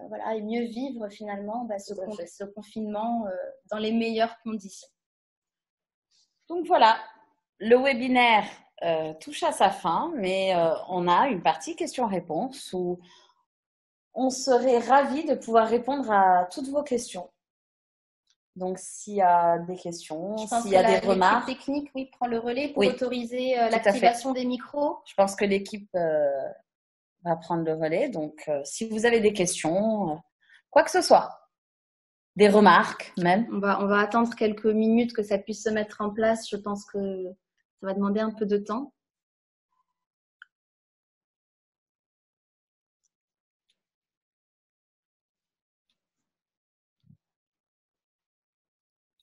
Speaker 2: voilà, et mieux vivre finalement ce confinement dans les meilleures conditions.
Speaker 1: Donc voilà, le webinaire touche à sa fin, mais on a une partie questions-réponses où on serait ravis de pouvoir répondre à toutes vos questions. Donc, s'il y a des questions, s'il y a des remarques.
Speaker 2: L'équipe technique, oui, prend le relais pour autoriser l'activation des micros.
Speaker 1: Je pense que l'équipe va prendre le relais. Donc, si vous avez des questions, quoi que ce soit, des remarques même.
Speaker 2: On va attendre quelques minutes que ça puisse se mettre en place. Je pense que ça va demander un peu de temps.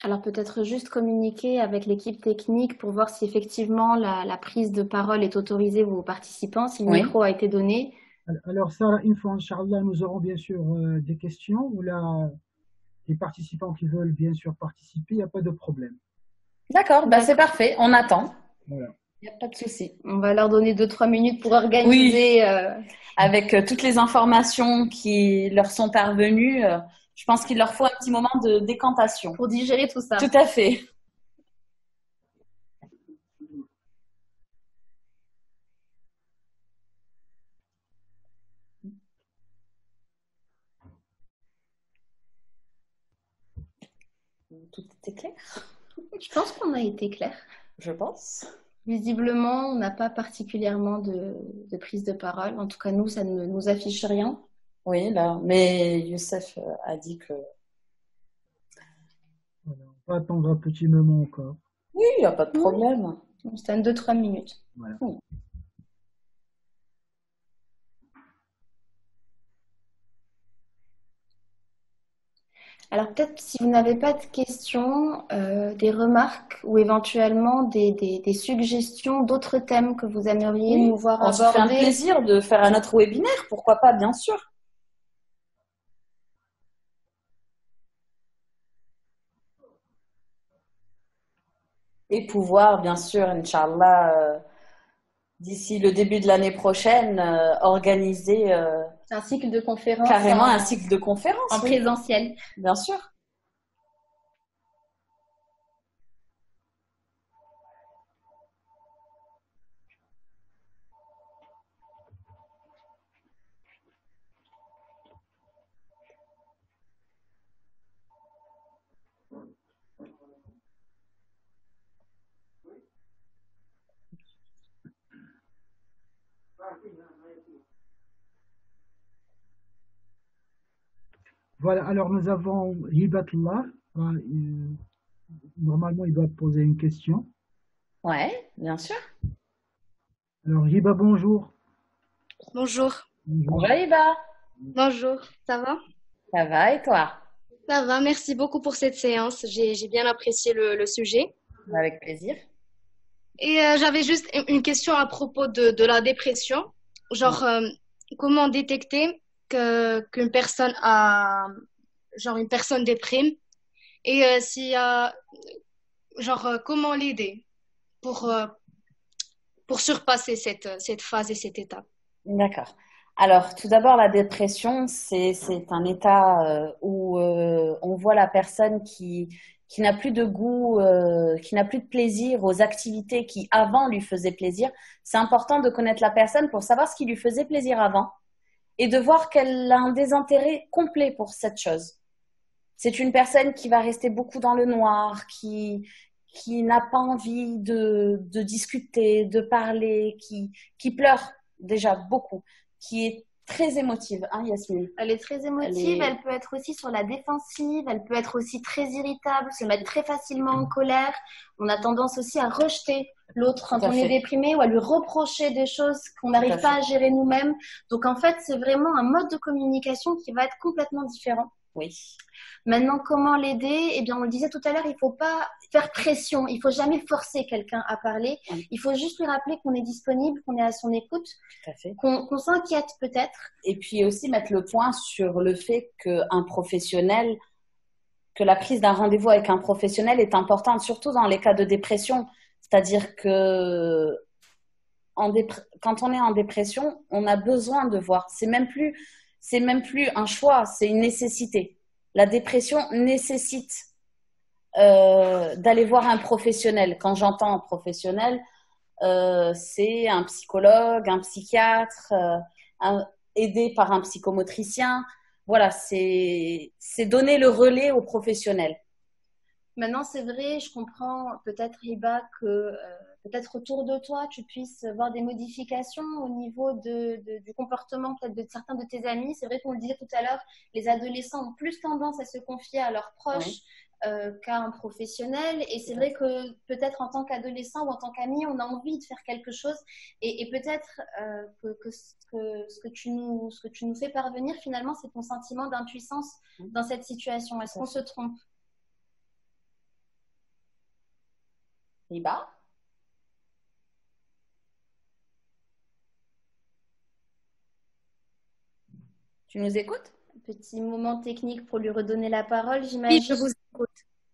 Speaker 2: Alors peut-être juste communiquer avec l'équipe technique pour voir si effectivement la prise de parole est autorisée aux participants, si le micro a été donné.
Speaker 3: Alors Sarah, une fois, Inch'Allah, nous aurons bien sûr des questions ou là, les participants qui veulent bien sûr participer, il n'y a pas de problème.
Speaker 1: D'accord, c'est parfait, on attend.
Speaker 3: Voilà.
Speaker 1: Il n'y a pas de souci.
Speaker 2: On va leur donner 2-3 minutes pour organiser.
Speaker 1: Avec toutes les informations qui leur sont parvenues, je pense qu'il leur faut un petit moment de décantation.
Speaker 2: Pour digérer tout ça.
Speaker 1: Tout à fait. Tout était clair?
Speaker 2: Je pense qu'on a été clair.
Speaker 1: Je pense.
Speaker 2: Visiblement, on n'a pas particulièrement de prise de parole. En tout cas, nous, ça ne nous affiche rien.
Speaker 1: Oui, là, mais Youssef a dit que...
Speaker 3: Voilà, on va attendre un petit moment encore.
Speaker 1: Oui, il n'y a pas de problème.
Speaker 2: C'est 2-3 minutes.
Speaker 3: Voilà.
Speaker 2: Alors peut-être si vous n'avez pas de questions, des remarques ou éventuellement des suggestions d'autres thèmes que vous aimeriez nous voir aborder.
Speaker 1: On se fait un plaisir de faire un autre webinaire, pourquoi pas, bien sûr. Et pouvoir, bien sûr, Inch'Allah, d'ici le début de l'année prochaine, organiser
Speaker 2: un cycle de conférences.
Speaker 1: Carrément un cycle de conférences.
Speaker 2: En présentiel.
Speaker 1: Bien sûr.
Speaker 3: Voilà, alors nous avons Hibatullah. Normalement, il va poser une question.
Speaker 1: Ouais, bien sûr.
Speaker 3: Alors, Hiba, bonjour.
Speaker 4: Bonjour.
Speaker 1: Bonjour, Hiba.
Speaker 4: Bonjour, ça va?
Speaker 1: Ça va et toi?
Speaker 4: Ça va, merci beaucoup pour cette séance. J'ai bien apprécié le sujet.
Speaker 1: Avec plaisir.
Speaker 4: Et j'avais juste une question à propos de la dépression. Genre, comment détecter qu'une personne a, genre une personne déprime Et s'il y a, genre, comment l'aider pour, euh, pour surpasser cette phase et cette étape.
Speaker 1: D'accord. Alors, tout d'abord, la dépression, c'est un état où on voit la personne qui n'a plus de goût, qui n'a plus de plaisir aux activités qui avant lui faisaient plaisir. C'est important de connaître la personne pour savoir ce qui lui faisait plaisir avant et de voir qu'elle a un désintérêt complet pour cette chose. C'est une personne qui va rester beaucoup dans le noir, qui n'a pas envie de discuter, de parler, qui pleure déjà beaucoup, qui est très émotive, hein, Yasmine?
Speaker 2: Elle est très émotive, elle peut être aussi sur la défensive, elle peut être aussi très irritable, se mettre très facilement en colère. On a tendance aussi à rejeter l'autre quand on est déprimé ou à lui reprocher des choses qu'on n'arrive pas à gérer nous-mêmes. Donc en fait, c'est vraiment un mode de communication qui va être complètement différent.
Speaker 1: Oui.
Speaker 2: Maintenant, comment l'aider? Eh bien, on le disait tout à l'heure, il ne faut pas faire pression. Il ne faut jamais forcer quelqu'un à parler. Oui. Il faut juste lui rappeler qu'on est disponible, qu'on est à son écoute, qu'on s'inquiète peut-être.
Speaker 1: Et puis aussi mettre le point sur le fait qu'un professionnel, que la prise d'un rendez-vous avec un professionnel est importante, surtout dans les cas de dépression. C'est-à-dire que quand on est en dépression, on a besoin de voir. C'est même plus un choix, c'est une nécessité. La dépression nécessite d'aller voir un professionnel. Quand j'entends un professionnel, c'est un psychologue, un psychiatre, aidé par un psychomotricien. Voilà, c'est donner le relais aux professionnels.
Speaker 2: Maintenant, c'est vrai, je comprends peut-être, Hiba, que peut-être autour de toi, tu puisses voir des modifications au niveau du comportement peut-être de certains de tes amis. C'est vrai qu'on le disait tout à l'heure, les adolescents ont plus tendance à se confier à leurs proches. Oui. Qu'à un professionnel. Et c'est vrai que peut-être en tant qu'adolescent ou en tant qu'ami, on a envie de faire quelque chose. Et peut-être que ce que tu nous fais parvenir, finalement, c'est ton sentiment d'impuissance dans cette situation. Est-ce qu'on se trompe?
Speaker 1: Hiba? Tu nous écoutes?
Speaker 2: Petit moment technique pour lui redonner la parole, j'imagine.
Speaker 4: Oui, je vous écoute.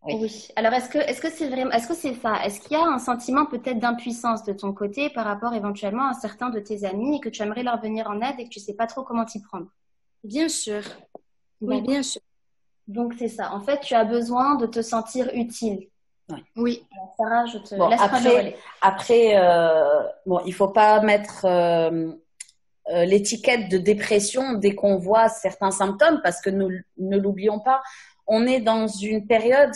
Speaker 2: Oui. Alors, est-ce que c'est vraiment, est-ce que c'est ça? Est-ce qu'il y a un sentiment peut-être d'impuissance de ton côté par rapport éventuellement à certains de tes amis et que tu aimerais leur venir en aide et que tu sais pas trop comment t'y prendre?
Speaker 4: Bien sûr. Oui, bien sûr.
Speaker 2: Donc, c'est ça. En fait, tu as besoin de te sentir utile.
Speaker 4: Oui.
Speaker 2: Alors, Sarah, je te laisse prendre le relais.
Speaker 1: Après, bon, il faut pas mettre l'étiquette de dépression dès qu'on voit certains symptômes, parce que nous ne l'oublions pas, on est dans une période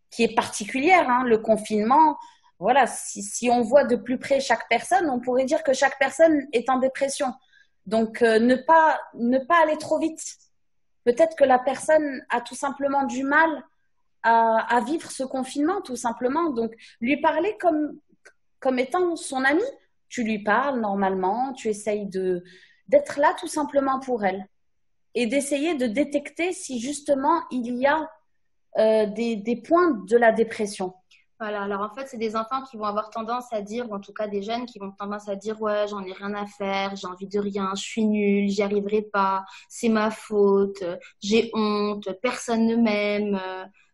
Speaker 1: qui est particulière, hein, le confinement. Voilà, si on voit de plus près chaque personne, on pourrait dire que chaque personne est en dépression. Donc, ne pas aller trop vite. Peut-être que la personne a tout simplement du mal à vivre ce confinement, tout simplement. Donc, lui parler comme étant son ami. Tu lui parles normalement, tu essayes d'être là tout simplement pour elle et d'essayer de détecter si justement il y a des points de la dépression.
Speaker 2: Voilà, alors en fait, c'est des enfants qui vont avoir tendance à dire, ou en tout cas des jeunes qui vont tendance à dire, ouais, j'en ai rien à faire, j'ai envie de rien, je suis nulle, j'y arriverai pas, c'est ma faute, j'ai honte, personne ne m'aime,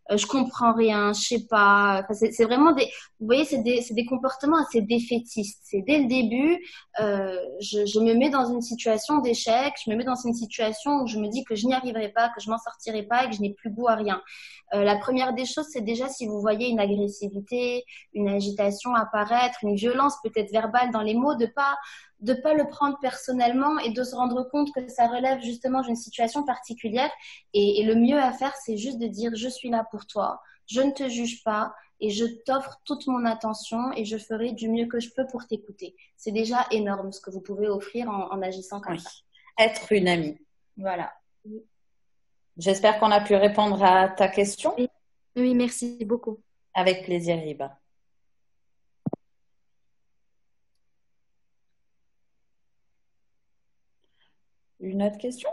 Speaker 2: je comprends rien, je sais pas. Enfin, c'est vraiment vous voyez, c'est des comportements assez défaitistes. C'est dès le début, je me mets dans une situation d'échec, je me mets dans une situation où je me dis que je n'y arriverai pas, que je m'en sortirai pas et que je n'ai plus goût à rien. La première des choses, c'est déjà si vous voyez une agressivité, une agitation apparaître, une violence peut-être verbale dans les mots, de pas le prendre personnellement et de se rendre compte que ça relève justement d'une situation particulière. Et le mieux à faire, c'est juste de dire je suis là pour toi, je ne te juge pas et je t'offre toute mon attention et je ferai du mieux que je peux pour t'écouter. C'est déjà énorme ce que vous pouvez offrir en agissant comme ça.
Speaker 1: Être une amie.
Speaker 2: Voilà.
Speaker 1: J'espère qu'on a pu répondre à ta question.
Speaker 4: Oui, merci beaucoup.
Speaker 1: Avec plaisir, Hiba. Une autre question?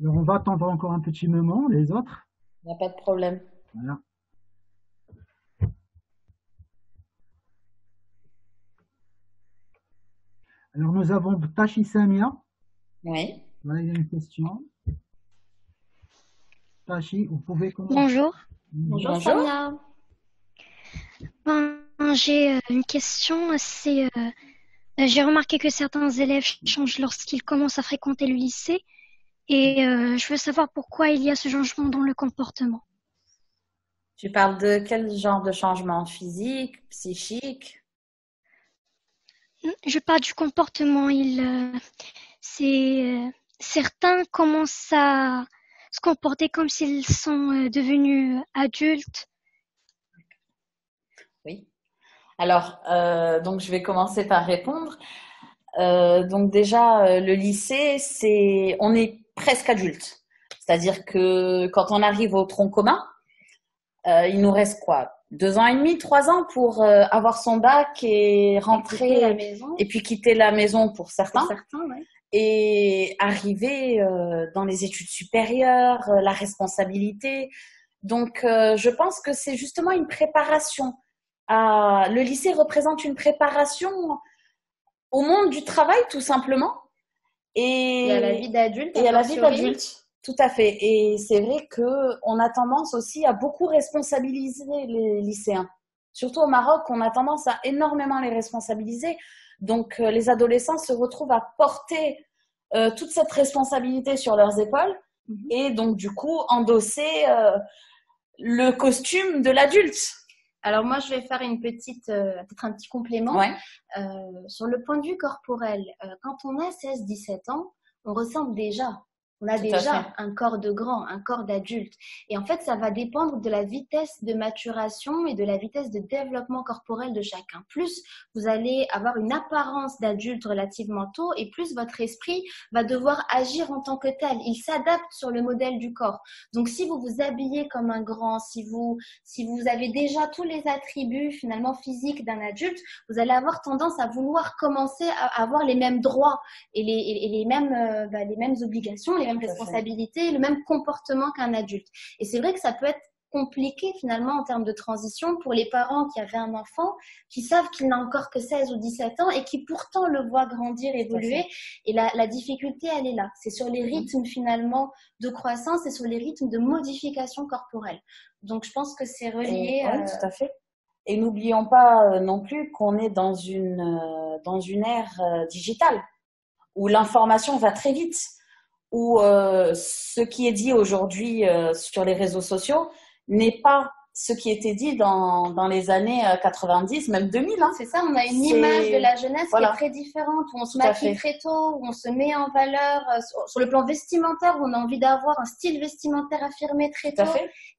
Speaker 3: Alors, on va attendre encore un petit moment, les autres.
Speaker 1: Il n'y a pas de problème.
Speaker 3: Voilà. Alors, nous avons Tachi Samia.
Speaker 1: Oui.
Speaker 3: Voilà, il y a une question. Tachi, vous pouvez commencer.
Speaker 5: Bonjour.
Speaker 2: Bonjour
Speaker 1: Bonjour.
Speaker 2: Samia.
Speaker 5: J'ai une question. J'ai remarqué que certains élèves changent lorsqu'ils commencent à fréquenter le lycée et je veux savoir pourquoi il y a ce changement dans le comportement.
Speaker 1: Tu parles de quel genre de changement? Physique, psychique?
Speaker 5: Je parle du comportement. Certains commencent à se comporter comme s'ils sont devenus adultes.
Speaker 1: Oui. Alors, donc je vais commencer par répondre. Donc déjà, le lycée, on est presque adulte. C'est-à-dire que quand on arrive au tronc commun, il nous reste quoi? 2 ans et demi, 3 ans pour avoir son bac et rentrer
Speaker 2: la maison.
Speaker 1: et puis quitter la maison pour certains.
Speaker 2: Pour certains, ouais.
Speaker 1: Et arriver dans les études supérieures, la responsabilité. Donc, je pense que c'est justement une préparation. Le lycée représente une préparation au monde du travail, tout simplement.
Speaker 2: Et à la vie d'adulte.
Speaker 1: Et à la vie d'adulte, tout à fait. Et c'est vrai qu'on a tendance aussi à beaucoup responsabiliser les lycéens. Surtout au Maroc, on a tendance à énormément les responsabiliser. Donc, les adolescents se retrouvent à porter toute cette responsabilité sur leurs épaules et donc, du coup, endosser le costume de l'adulte.
Speaker 2: Alors moi, je vais faire peut-être un petit complément.
Speaker 1: Ouais.
Speaker 2: Sur le point de vue corporel, quand on a 16-17 ans, on ressemble déjà. On a déjà un corps de grand, un corps d'adulte. Et en fait, ça va dépendre de la vitesse de maturation et de la vitesse de développement corporel de chacun. Plus vous allez avoir une apparence d'adulte relativement tôt et plus votre esprit va devoir agir en tant que tel. Il s'adapte sur le modèle du corps. Donc, si vous vous habillez comme un grand, si vous avez déjà tous les attributs finalement physiques d'un adulte, vous allez avoir tendance à vouloir commencer à avoir les mêmes droits et les mêmes obligations, les mêmes responsabilités, le même comportement qu'un adulte. Et c'est vrai que ça peut être compliqué finalement en termes de transition pour les parents qui avaient un enfant, qui savent qu'il n'a encore que 16 ou 17 ans et qui pourtant le voient grandir, évoluer. Et la difficulté, elle est là. C'est sur les rythmes finalement de croissance et sur les rythmes de modification corporelle. Donc je pense que c'est relié.
Speaker 1: Oui, tout à fait. Et n'oublions pas non plus qu'on est dans une ère digitale où l'information va très vite, où ce qui est dit aujourd'hui sur les réseaux sociaux n'est pas ce qui était dit dans les années 90, même 2000. Hein.
Speaker 2: C'est ça, on a une image de la jeunesse qui est très différente, où on se maquille très tôt, où on se met en valeur sur le plan vestimentaire, où on a envie d'avoir un style vestimentaire affirmé très tôt.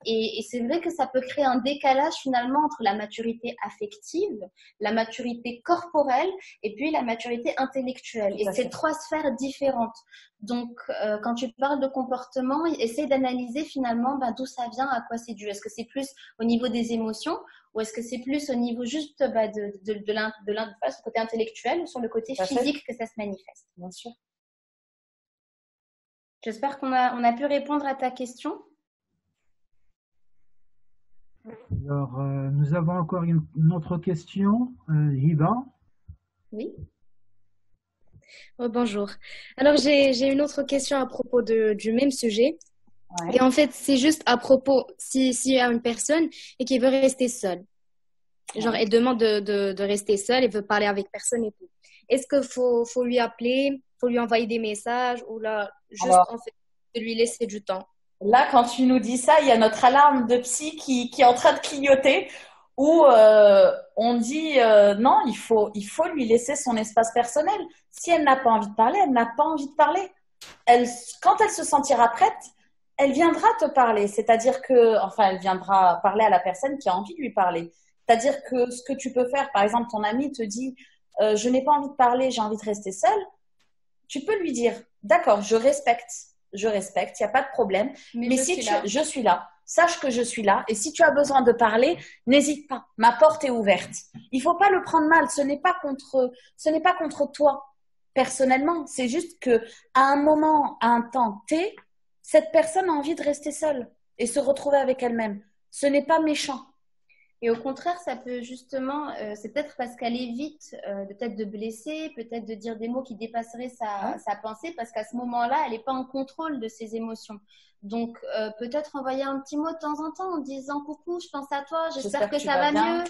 Speaker 2: Et c'est vrai que ça peut créer un décalage finalement entre la maturité affective, la maturité corporelle et puis la maturité intellectuelle. Et c'est 3 sphères différentes. Donc, quand tu parles de comportement, essaye d'analyser finalement d'où ça vient, à quoi c'est dû. Est-ce que c'est plus au niveau des émotions ou est-ce que c'est plus au niveau juste de côté intellectuel ou sur le côté physique que ça se manifeste?
Speaker 1: Bien sûr.
Speaker 2: J'espère qu'on a pu répondre à ta question.
Speaker 3: Alors, nous avons encore une autre question. Hiba.
Speaker 2: Oui.
Speaker 6: Bonjour. Alors, j'ai une autre question à propos du même sujet.
Speaker 1: Ouais.
Speaker 6: Et en fait, c'est juste à propos, s'il y a une personne et qui veut rester seule. Genre, elle demande de rester seule, elle veut parler avec personne et tout. Est-ce qu'il faut lui appeler, faut lui envoyer des messages ou là, juste en fait, de lui laisser du temps?
Speaker 1: Là, quand tu nous dis ça, il y a notre alarme de psy qui est en train de clignoter où on dit non, il faut lui laisser son espace personnel. Si elle n'a pas envie de parler, elle n'a pas envie de parler. Quand elle se sentira prête, elle viendra te parler. C'est-à-dire elle viendra parler à la personne qui a envie de lui parler. C'est-à-dire que ce que tu peux faire, par exemple, ton ami te dit je n'ai pas envie de parler, j'ai envie de rester seule. Tu peux lui dire d'accord, je respecte, il n'y a pas de problème. Mais je suis là. Sache que je suis là et si tu as besoin de parler, n'hésite pas. Ma porte est ouverte. Il faut pas le prendre mal. Ce n'est pas contre toi personnellement. C'est juste que à un moment, à un temps T, cette personne a envie de rester seule et se retrouver avec elle-même. Ce n'est pas méchant.
Speaker 2: Et au contraire, ça peut justement, c'est peut-être parce qu'elle évite peut-être de blesser, peut-être de dire des mots qui dépasseraient sa pensée, parce qu'à ce moment-là, elle n'est pas en contrôle de ses émotions. Donc, peut-être envoyer un petit mot de temps en temps en disant coucou, je pense à toi, j'espère que ça va mieux.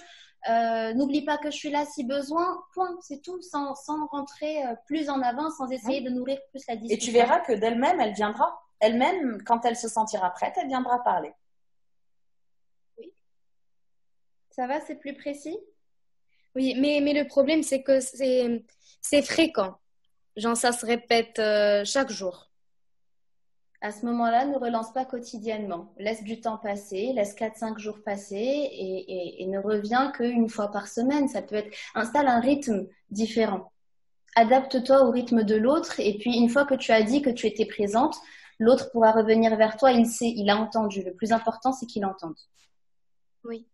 Speaker 2: N'oublie pas que je suis là si besoin. Point, c'est tout, sans rentrer plus en avant, sans essayer de nourrir plus la discussion.
Speaker 1: Et tu verras que d'elle-même, elle viendra. Elle-même, quand elle se sentira prête, elle viendra parler.
Speaker 2: Ça va, c'est plus précis?
Speaker 6: Oui, mais le problème, c'est que c'est fréquent. Genre, ça se répète chaque jour.
Speaker 2: À ce moment-là, ne relance pas quotidiennement. Laisse du temps passer, laisse 4-5 jours passer et ne reviens qu'une fois par semaine. Ça peut être, installe un rythme différent. Adapte-toi au rythme de l'autre et puis une fois que tu as dit que tu étais présente, l'autre pourra revenir vers toi. Il sait, il a entendu. Le plus important, c'est qu'il entende.
Speaker 6: Oui.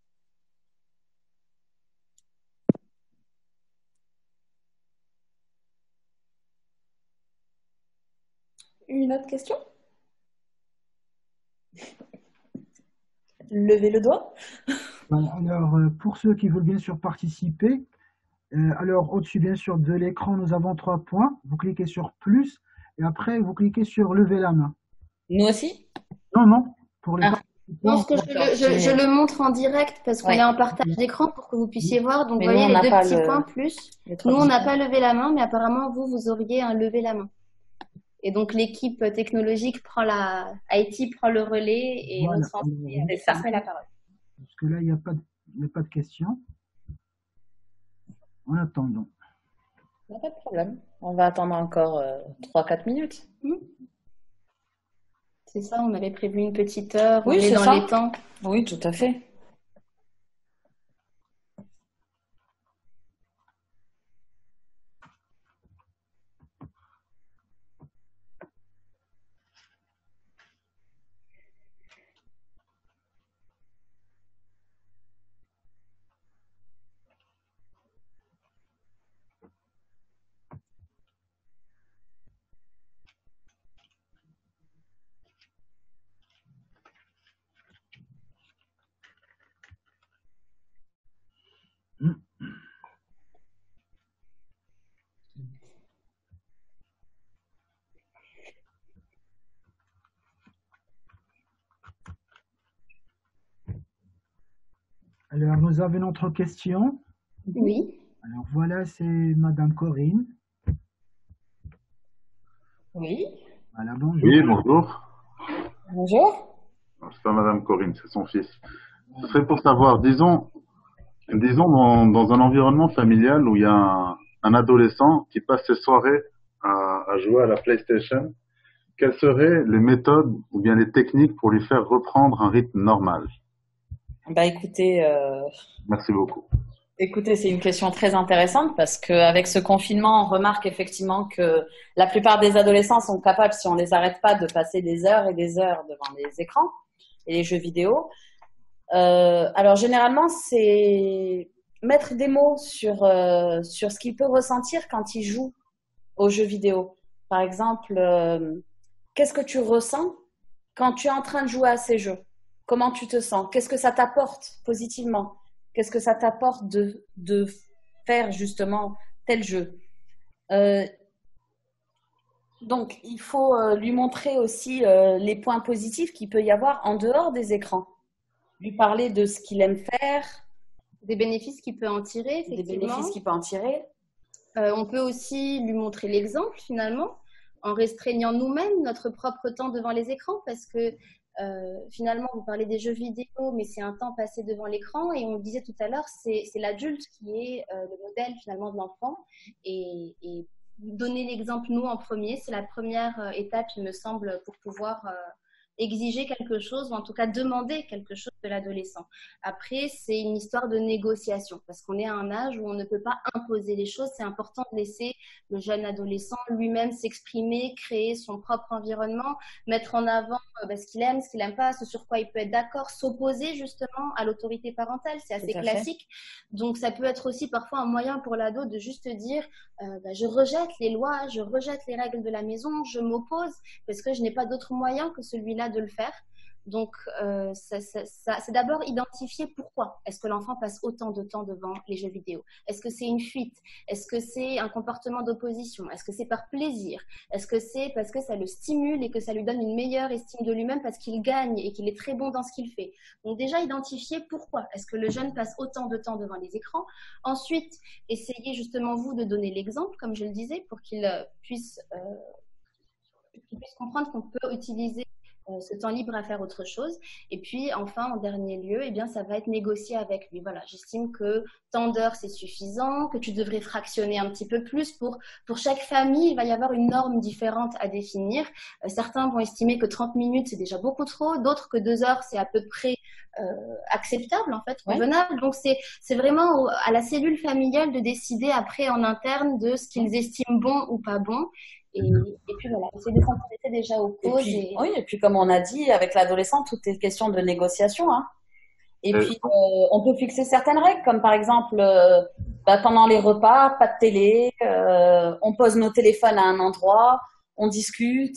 Speaker 1: Une autre question? Levez le doigt.
Speaker 3: Alors, pour ceux qui veulent bien sûr participer, alors au-dessus bien sûr de l'écran, nous avons 3 points. Vous cliquez sur plus et après vous cliquez sur lever la main.
Speaker 1: Nous aussi?
Speaker 3: Non, pour les
Speaker 2: Je pense que je le montre en direct parce qu'on est en partage d'écran pour que vous puissiez voir. Donc, vous voyez les deux petits points plus. Nous, on n'a pas levé la main, mais apparemment, vous auriez un lever la main. Et donc, l'équipe technologique IT prend le relais et nous transmet la parole.
Speaker 3: Parce que là, il n'y a pas de questions. En attendant.
Speaker 1: Pas de problème. On va attendre encore 3-4 minutes.
Speaker 2: C'est ça, on avait prévu une petite heure.
Speaker 1: Oui,
Speaker 2: c'est dans les temps.
Speaker 1: Oui, tout à fait.
Speaker 3: Alors, nous avons une autre question.
Speaker 2: Oui.
Speaker 3: Alors, voilà, c'est Madame Corinne.
Speaker 1: Oui.
Speaker 3: Voilà, bonjour.
Speaker 7: Oui, bonjour.
Speaker 1: Bonjour.
Speaker 7: C'est pas Madame Corinne, c'est son fils. Ce serait pour savoir, disons dans un environnement familial où il y a un adolescent qui passe ses soirées à jouer à la PlayStation, quelles seraient les méthodes ou bien les techniques pour lui faire reprendre un rythme normal?
Speaker 1: Bah écoutez,
Speaker 7: Merci beaucoup.
Speaker 1: Écoutez, c'est une question très intéressante parce qu'avec ce confinement, on remarque effectivement que la plupart des adolescents sont capables, si on les arrête pas, de passer des heures et des heures devant les écrans et les jeux vidéo. Alors généralement, c'est mettre des mots sur ce qu'il peut ressentir quand il joue aux jeux vidéo. Par exemple, qu'est-ce que tu ressens quand tu es en train de jouer à ces jeux? Comment tu te sens? Qu'est-ce que ça t'apporte positivement? Qu'est-ce que ça t'apporte de faire justement tel jeu? Donc, il faut lui montrer aussi les points positifs qu'il peut y avoir en dehors des écrans. Lui parler de ce qu'il aime faire.
Speaker 2: Des bénéfices qu'il peut en tirer, effectivement.
Speaker 1: Des bénéfices qu'il peut en tirer.
Speaker 2: On peut aussi lui montrer l'exemple, finalement, en restreignant nous-mêmes notre propre temps devant les écrans, parce que finalement, vous parlez des jeux vidéo, mais c'est un temps passé devant l'écran, et on le disait tout à l'heure, c'est l'adulte qui est le modèle finalement de l'enfant, et donner l'exemple nous en premier, c'est la première étape, il me semble, pour pouvoir exiger quelque chose, ou en tout cas demander quelque chose de l'adolescent. Après, c'est une histoire de négociation, parce qu'on est à un âge où on ne peut pas imposer les choses. C'est important de laisser le jeune adolescent lui-même s'exprimer, créer son propre environnement, mettre en avant ce qu'il aime, ce qu'il n'aime pas, ce sur quoi il peut être d'accord, s'opposer justement à l'autorité parentale. C'est assez classique. Donc, ça peut être aussi parfois un moyen pour l'ado de juste dire je rejette les lois, je rejette les règles de la maison, je m'oppose parce que je n'ai pas d'autre moyen que celui-là de le faire. Donc, c'est d'abord identifier pourquoi est-ce que l'enfant passe autant de temps devant les jeux vidéo. Est-ce que c'est une fuite? Est-ce que c'est un comportement d'opposition? Est-ce que c'est par plaisir? Est-ce que c'est parce que ça le stimule et que ça lui donne une meilleure estime de lui-même parce qu'il gagne et qu'il est très bon dans ce qu'il fait? Donc déjà, identifier pourquoi est-ce que le jeune passe autant de temps devant les écrans. Ensuite, essayez justement vous de donner l'exemple, comme je le disais, pour qu'il puisse comprendre qu'on peut utiliser ce temps libre à faire autre chose. Et puis, enfin, en dernier lieu, eh bien, ça va être négocié avec lui. Voilà, j'estime que tant d'heures, c'est suffisant, que tu devrais fractionner un petit peu plus. Pour chaque famille, il va y avoir une norme différente à définir. Certains vont estimer que 30 minutes, c'est déjà beaucoup trop. D'autres que 2 heures, c'est à peu près acceptable, en fait, convenable. Donc, c'est vraiment à la cellule familiale de décider après en interne de ce qu'ils estiment bon ou pas bon. Et puis voilà, essayer de s'intéresser déjà aux causes.
Speaker 1: Oui, et puis comme on a dit, avec l'adolescent, tout est question de négociation. Hein. Et puis, on peut fixer certaines règles, comme par exemple, pendant les repas, pas de télé, on pose nos téléphones à un endroit, on discute.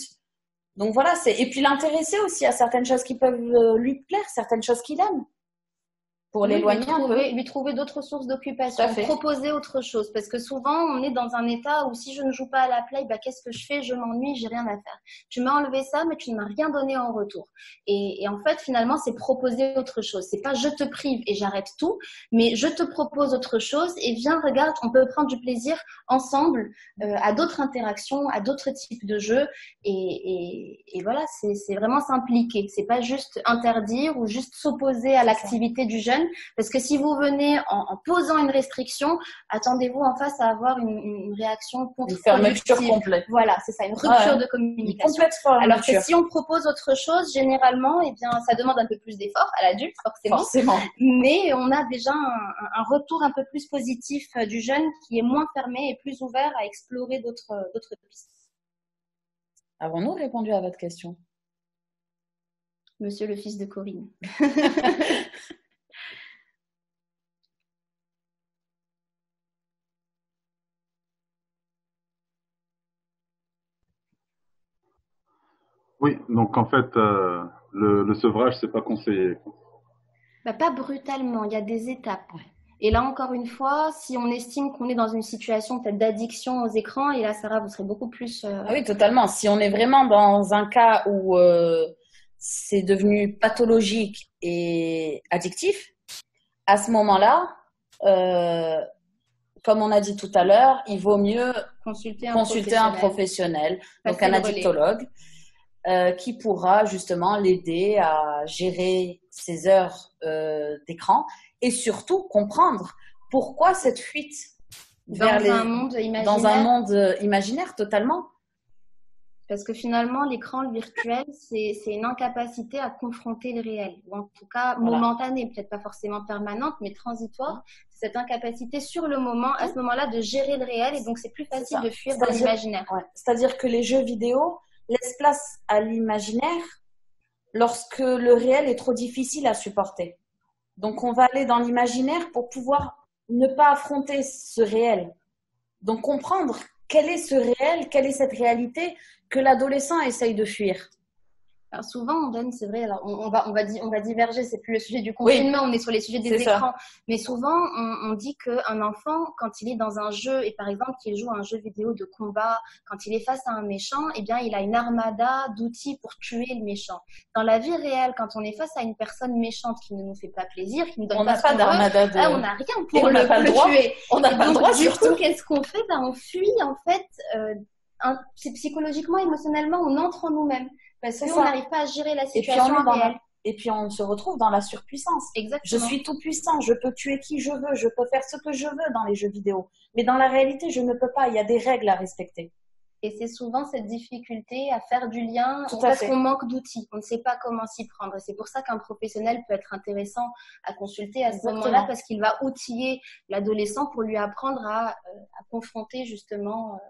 Speaker 1: Donc voilà, et puis l'intéresser aussi à certaines choses qui peuvent lui plaire, certaines choses qu'il aime. Pour l'éloigner un peu.
Speaker 2: Lui trouver d'autres sources d'occupation, proposer autre chose. Parce que souvent, on est dans un état où si je ne joue pas à la play, qu'est-ce que je fais? Je m'ennuie, j'ai rien à faire. Tu m'as enlevé ça, mais tu ne m'as rien donné en retour. Et en fait, finalement, c'est proposer autre chose. C'est pas je te prive et j'arrête tout, mais je te propose autre chose et viens, regarde, on peut prendre du plaisir ensemble à d'autres interactions, à d'autres types de jeux. Et voilà, c'est vraiment s'impliquer. C'est pas juste interdire ou juste s'opposer à l'activité du jeune. Parce que si vous venez en posant une restriction, attendez-vous en face à avoir une réaction contre-productive.
Speaker 1: Une fermeture complète.
Speaker 2: Voilà, c'est ça, une rupture de communication. Alors que si on propose autre chose, généralement, eh bien, ça demande un peu plus d'effort à l'adulte, forcément. Mais on a déjà un retour un peu plus positif du jeune qui est moins fermé et plus ouvert à explorer d'autres pistes.
Speaker 1: Avons-nous répondu à votre question?
Speaker 2: Monsieur le fils de Corinne.
Speaker 7: Oui, donc en fait, le sevrage, c'est pas conseillé.
Speaker 2: Pas brutalement, il y a des étapes. Et là, encore une fois, si on estime qu'on est dans une situation peut-être d'addiction aux écrans, et là, Sarah, vous serez beaucoup plus...
Speaker 1: Ah oui, totalement. Si on est vraiment dans un cas où c'est devenu pathologique et addictif, à ce moment-là, comme on a dit tout à l'heure, il vaut mieux consulter un professionnel, donc un addictologue, qui pourra justement l'aider à gérer ses heures d'écran et surtout comprendre pourquoi cette fuite
Speaker 2: dans un monde imaginaire.
Speaker 1: Dans un monde imaginaire, totalement.
Speaker 2: Parce que finalement, l'écran virtuel, c'est une incapacité à confronter le réel, ou en tout cas momentanée, peut-être pas forcément permanente, mais transitoire. C'est cette incapacité sur le moment, à ce moment-là, de gérer le réel, et donc c'est plus facile de fuir dans l'imaginaire.
Speaker 1: C'est-à-dire que les jeux vidéo laissent place à l'imaginaire lorsque le réel est trop difficile à supporter. Donc, on va aller dans l'imaginaire pour pouvoir ne pas affronter ce réel. Donc, comprendre quel est ce réel, quelle est cette réalité que l'adolescent essaye de fuir.
Speaker 2: Alors souvent, on donne, c'est vrai, alors on va diverger, c'est plus le sujet du confinement, on est sur les sujets des écrans. Mais souvent, on dit qu'un enfant, quand il est dans un jeu, et par exemple qu'il joue à un jeu vidéo de combat, quand il est face à un méchant, eh bien, il a une armada d'outils pour tuer le méchant. Dans la vie réelle, quand on est face à une personne méchante qui ne nous fait pas plaisir, qui ne nous donne pas ce qu'on veut, on n'a rien pour le tuer.
Speaker 1: On n'a pas le droit,
Speaker 2: du coup, qu'est-ce qu'on fait? On fuit, en fait, psychologiquement, émotionnellement, on entre en nous-mêmes. Parce qu'on n'arrive pas à gérer la situation réelle.
Speaker 1: Et puis on se retrouve dans la surpuissance.
Speaker 2: Exactement.
Speaker 1: Je suis tout puissant, je peux tuer qui je veux, je peux faire ce que je veux dans les jeux vidéo. Mais dans la réalité, je ne peux pas, il y a des règles à respecter.
Speaker 2: Et c'est souvent cette difficulté à faire du lien parce qu'on manque d'outils. On ne sait pas comment s'y prendre. Et c'est pour ça qu'un professionnel peut être intéressant à consulter à ce moment-là parce qu'il va outiller l'adolescent pour lui apprendre à confronter justement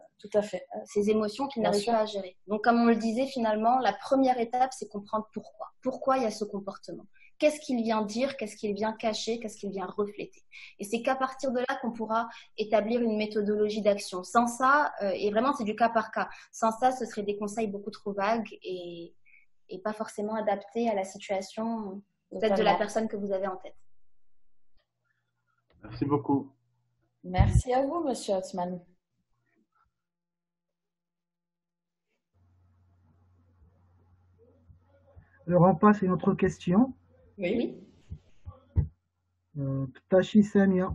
Speaker 2: ces émotions qu'il n'arrive pas à gérer. Donc, comme on le disait, finalement, la première étape, c'est comprendre pourquoi. Pourquoi il y a ce comportement? Qu'est-ce qu'il vient dire? Qu'est-ce qu'il vient cacher? Qu'est-ce qu'il vient refléter? Et c'est qu'à partir de là qu'on pourra établir une méthodologie d'action. Sans ça, et vraiment c'est du cas par cas, sans ça, ce serait des conseils beaucoup trop vagues et et pas forcément adapté à la situation peut-être de la personne que vous avez en tête.
Speaker 7: Merci beaucoup.
Speaker 1: Merci à vous, Monsieur Othman.
Speaker 3: Alors, on passe à une autre question.
Speaker 1: Oui.
Speaker 3: Tachi Samia.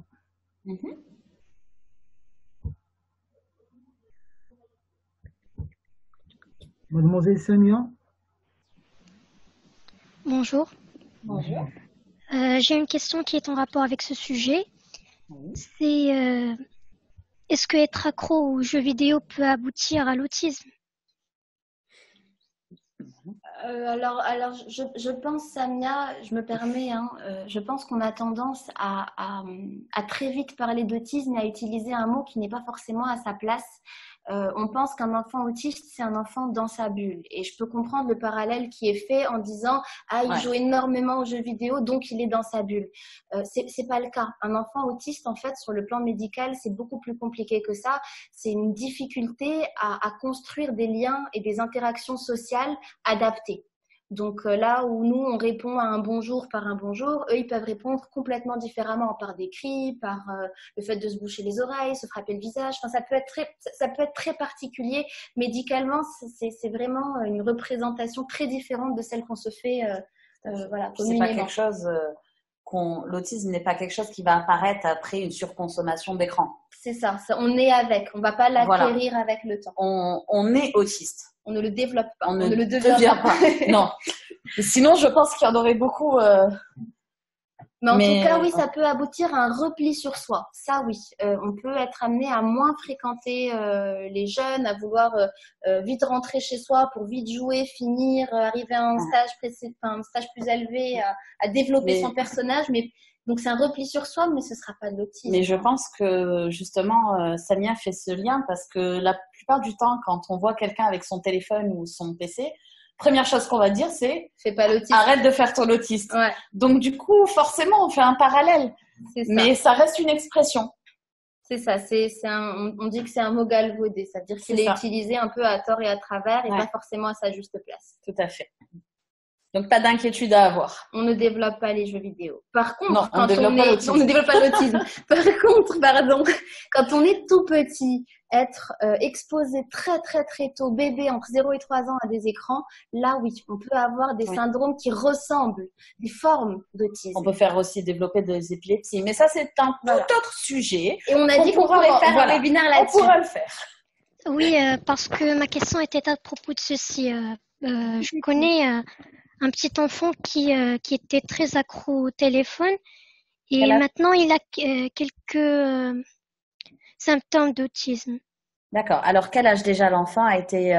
Speaker 3: Mademoiselle Samia.
Speaker 5: Bonjour.
Speaker 1: Bonjour.
Speaker 5: J'ai une question qui est en rapport avec ce sujet. C'est est-ce que être accro aux jeux vidéo peut aboutir à l'autisme?
Speaker 2: Alors je pense, Samia, je me permets, je pense qu'on a tendance à très vite parler d'autisme et à utiliser un mot qui n'est pas forcément à sa place. On pense qu'un enfant autiste, c'est un enfant dans sa bulle. Et je peux comprendre le parallèle qui est fait en disant « Ah, il joue énormément aux jeux vidéo, donc il est dans sa bulle. » C'est pas le cas. Un enfant autiste, en fait, sur le plan médical, c'est beaucoup plus compliqué que ça. C'est une difficulté à construire des liens et des interactions sociales adaptées. Donc là où nous, on répond à un bonjour par un bonjour, eux, ils peuvent répondre complètement différemment par des cris, par le fait de se boucher les oreilles, se frapper le visage. Enfin, ça peut être très particulier. Médicalement, c'est vraiment une représentation très différente de celle qu'on se fait communément.
Speaker 1: C'est pas quelque chose l'autisme n'est pas quelque chose qui va apparaître après une surconsommation d'écran.
Speaker 2: C'est ça, on est avec. On va pas l'acquérir avec le temps.
Speaker 1: On est autiste.
Speaker 2: On ne le développe pas.
Speaker 1: On ne le devient pas. Non. Et sinon, je pense qu'il y en aurait beaucoup.
Speaker 2: Mais en tout cas, oui, ça peut aboutir à un repli sur soi. Ça, oui. On peut être amené à moins fréquenter les jeunes, à vouloir vite rentrer chez soi pour vite jouer, finir, arriver à un stage plus élevé, à développer son personnage. Donc, c'est un repli sur soi, mais ce ne sera pas de l'autisme.
Speaker 1: Mais je pense que, justement, Samia fait ce lien parce que la plupart du temps, quand on voit quelqu'un avec son téléphone ou son PC, première chose qu'on va dire, c'est «
Speaker 2: Fais pas l'autiste.
Speaker 1: Arrête de faire ton autiste.
Speaker 2: Ouais. »
Speaker 1: Donc, du coup, forcément, on fait un parallèle. C'est ça. Mais ça reste une expression.
Speaker 2: C'est ça. On dit que c'est un mot galvaudé. C'est-à-dire qu'il est utilisé un peu à tort et à travers et pas forcément à sa juste place.
Speaker 1: Tout à fait. Donc, pas d'inquiétude à avoir.
Speaker 2: On ne développe pas les jeux vidéo. Par contre,
Speaker 1: non, on ne
Speaker 2: développe pas l'autisme. Par contre, quand on est tout petit, être exposé très, très, très tôt, bébé, entre 0 et 3 ans à des écrans, là, oui, on peut avoir des syndromes qui ressemblent, des formes d'autisme.
Speaker 1: On peut faire aussi développer des épilepsies. Mais ça, c'est un tout autre sujet.
Speaker 2: Et on a dit qu'on pourrait faire un webinaire là-dessus.
Speaker 1: On pourra le faire.
Speaker 5: Oui, parce que ma question était à propos de ceci. Je connais un petit enfant qui était très accro au téléphone et maintenant il a quelques symptômes d'autisme.
Speaker 1: D'accord. Alors quel âge déjà l'enfant a été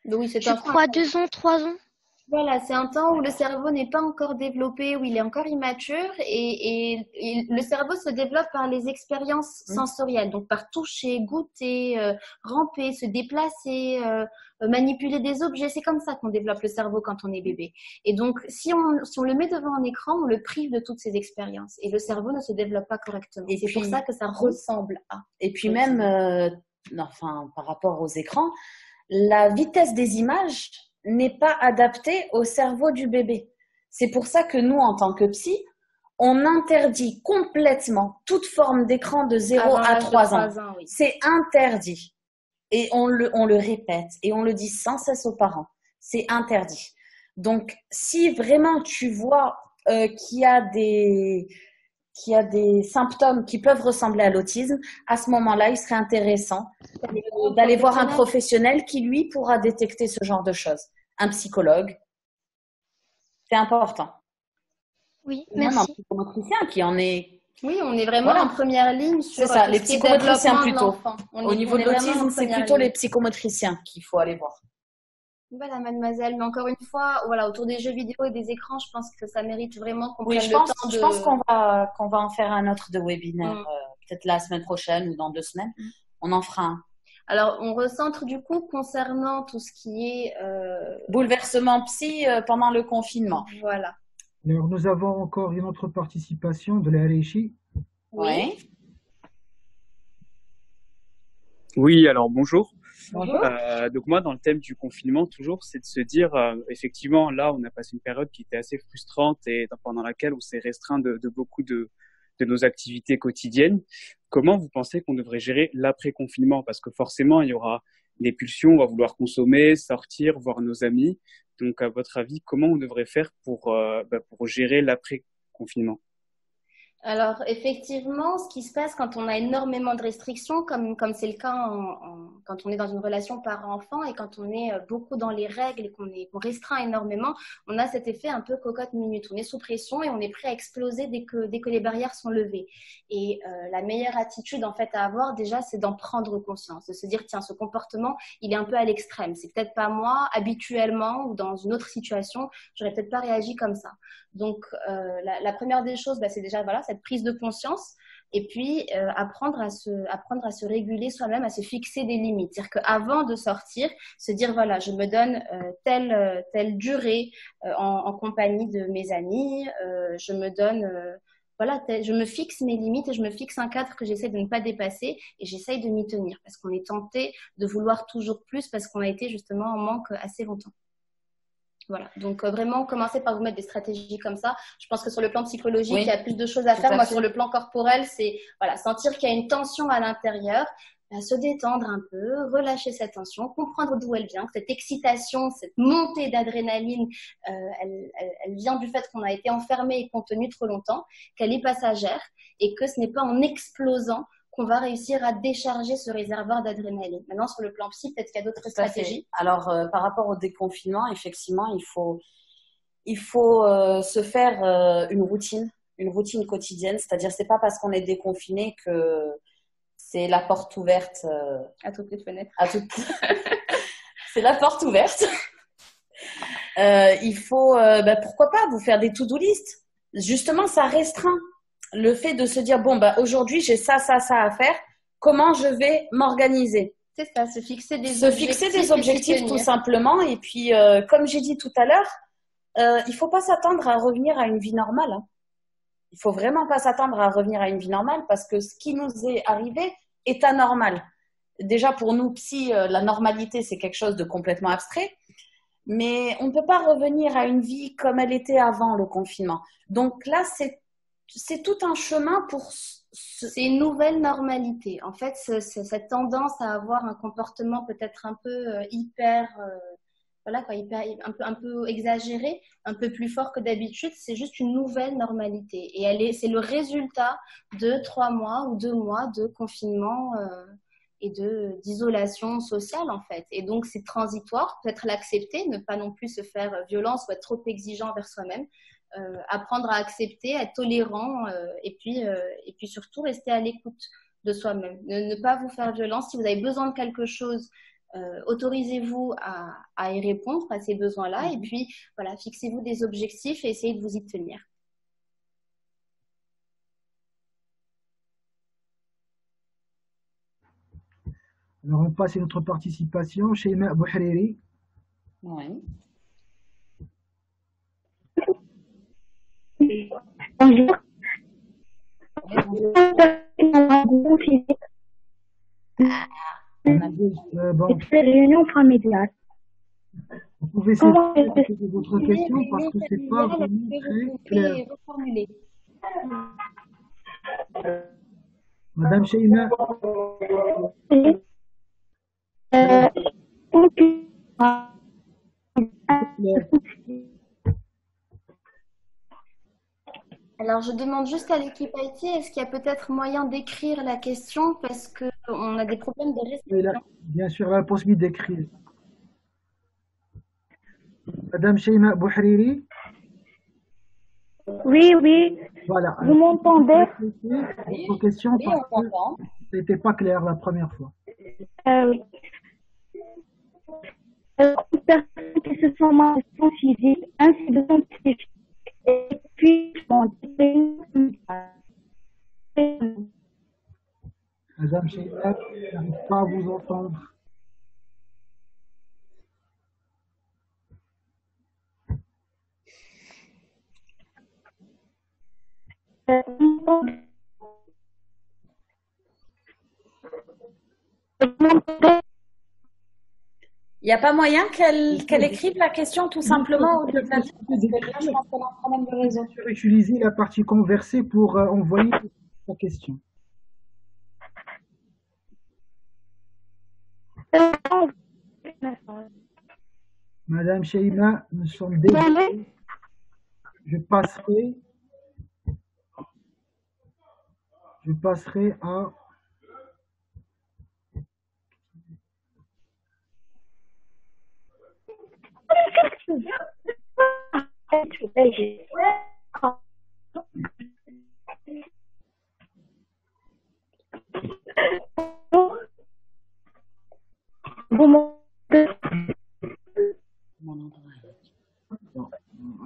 Speaker 2: Oui, c'est
Speaker 5: je crois 2 ans, 3 ans.
Speaker 2: Voilà, c'est un temps où le cerveau n'est pas encore développé, où il est encore immature et le cerveau se développe par les expériences sensorielles, donc par toucher, goûter, ramper, se déplacer, manipuler des objets. C'est comme ça qu'on développe le cerveau quand on est bébé. Et donc, si on le met devant un écran, on le prive de toutes ces expériences et le cerveau ne se développe pas correctement. Et c'est pour ça que ça ressemble à.
Speaker 1: Et puis même, par rapport aux écrans, la vitesse des images n'est pas adapté au cerveau du bébé. C'est pour ça que nous, en tant que psy, on interdit complètement toute forme d'écran de 0 à 3 ans. Oui. C'est interdit. Et on le répète et on le dit sans cesse aux parents. C'est interdit. Donc, si vraiment tu vois qu'il y a des symptômes qui peuvent ressembler à l'autisme, à ce moment-là, il serait intéressant d'aller voir un professionnel qui, lui, pourra détecter ce genre de choses. Un psychologue. C'est important.
Speaker 5: Oui, merci.
Speaker 1: Un psychomotricien qui en est...
Speaker 2: Oui, on est vraiment en première ligne sur
Speaker 1: ça, les psychomotriciens plutôt. Au niveau de l'autisme, c'est plutôt les psychomotriciens qu'il faut aller voir.
Speaker 2: Voilà, mademoiselle. Mais encore une fois, autour des jeux vidéo et des écrans, je pense que ça mérite vraiment qu'on prenne le temps de...
Speaker 1: Je pense qu'on va en faire un autre de webinaire, peut-être la semaine prochaine ou dans 2 semaines. On en fera un.
Speaker 2: Alors, on recentre du coup concernant tout ce qui est...
Speaker 1: bouleversement psy pendant le confinement.
Speaker 2: Voilà.
Speaker 3: Alors, nous avons encore une autre participation de la Réchi.
Speaker 1: Oui.
Speaker 8: Oui, alors bonjour.
Speaker 1: Bonjour.
Speaker 8: Donc moi, dans le thème du confinement, toujours, c'est de se dire, effectivement, là, on a passé une période qui était assez frustrante et pendant laquelle on s'est restreint de beaucoup de nos activités quotidiennes. Comment vous pensez qu'on devrait gérer l'après-confinement? Parce que forcément, il y aura des pulsions, on va vouloir consommer, sortir, voir nos amis. Donc, à votre avis, comment on devrait faire pour gérer l'après-confinement?
Speaker 2: Alors, effectivement, ce qui se passe quand on a énormément de restrictions, comme c'est le cas quand on est dans une relation parent-enfant et quand on est beaucoup dans les règles et qu'on restreint énormément, on a cet effet un peu cocotte minute. On est sous pression et on est prêt à exploser dès que les barrières sont levées. Et la meilleure attitude, en fait, à avoir, déjà, c'est d'en prendre conscience, de se dire, tiens, ce comportement, il est un peu à l'extrême. C'est peut-être pas moi, habituellement, ou dans une autre situation, j'aurais peut-être pas réagi comme ça. Donc, la première des choses, c'est déjà cette prise de conscience et puis apprendre à se réguler soi-même, à se fixer des limites. C'est-à-dire qu'avant de sortir, se dire, voilà, je me donne telle durée en compagnie de mes amis, je me donne... je me fixe mes limites et je me fixe un cadre que j'essaie de ne pas dépasser et j'essaie de m'y tenir parce qu'on est tenté de vouloir toujours plus parce qu'on a été justement en manque assez longtemps. Voilà, donc vraiment commencez par vous mettre des stratégies comme ça. Je pense que sur le plan psychologique, il y a plus de choses à faire. Moi, sur le plan corporel, c'est sentir qu'il y a une tension à l'intérieur, se détendre un peu, relâcher cette tension, comprendre d'où elle vient, que cette excitation, cette montée d'adrénaline, elle vient du fait qu'on a été enfermé et contenu trop longtemps, qu'elle est passagère et que ce n'est pas en explosant qu'on va réussir à décharger ce réservoir d'adrénaline. Maintenant, sur le plan psy, peut-être qu'il y a d'autres stratégies.
Speaker 1: Alors, par rapport au déconfinement, effectivement, il faut se faire une routine quotidienne. C'est-à-dire, c'est pas parce qu'on est déconfiné que c'est la porte ouverte.
Speaker 2: À toutes les fenêtres.
Speaker 1: C'est la porte ouverte. Il faut, pourquoi pas, vous faire des to-do list. Justement, ça restreint. Le fait de se dire, aujourd'hui, j'ai ça à faire. Comment je vais m'organiser?
Speaker 2: C'est ça, se fixer des
Speaker 1: objectifs tout simplement. Et puis, comme j'ai dit tout à l'heure, il faut pas s'attendre à revenir à une vie normale. Hein. Il faut vraiment pas s'attendre à revenir à une vie normale parce que ce qui nous est arrivé est anormal. Déjà, pour nous, psy, la normalité, c'est quelque chose de complètement abstrait. Mais on ne peut pas revenir à une vie comme elle était avant le confinement. Donc là, c'est tout un chemin pour...
Speaker 2: C'est une nouvelle normalité. En fait, cette tendance à avoir un comportement peut-être un peu hyper un peu exagéré, un peu plus fort que d'habitude, c'est juste une nouvelle normalité. Et c'est le résultat de 3 mois ou 2 mois de confinement et d'isolation sociale, en fait. Et donc, c'est transitoire, peut-être l'accepter, ne pas non plus se faire violence ou être trop exigeant envers soi-même. Apprendre à accepter, à être tolérant et puis surtout rester à l'écoute de soi-même. Ne pas vous faire violence. Si vous avez besoin de quelque chose, autorisez-vous à y répondre à ces besoins-là et puis fixez-vous des objectifs et essayez de vous y tenir.
Speaker 3: Alors on passe à notre participation chez Emma Bouhariri.
Speaker 1: Oui.
Speaker 9: Bonjour. C'est réunion familiale.
Speaker 3: Vous pouvez poser votre question parce que c'est pas vraiment très clair. Madame Sheima.
Speaker 2: Alors, je demande juste à l'équipe IT, est-ce qu'il y a peut-être moyen d'écrire la question parce qu'on a des problèmes de restriction?
Speaker 3: Bien sûr, la possibilité d'écrire. Madame Sheima Bouhariri.
Speaker 9: Oui, oui.
Speaker 3: Voilà.
Speaker 9: Vous m'entendez?
Speaker 3: Votre question parce que c'était pas clair la première fois.
Speaker 9: Oui. Une personne qui se sent mal physique, ainsi de scientifique. Et puis,
Speaker 3: Madame Sheila, je n'arrive pas à vous entendre.
Speaker 1: Il n'y a pas moyen qu'elle écrive la question tout simplement au lieu de la dire, parce que là, je pense qu'elle a un problème de réseau.
Speaker 3: Sur utiliser la partie conversée pour envoyer la question. Madame Sheima, nous sommes désolés. Je passerai à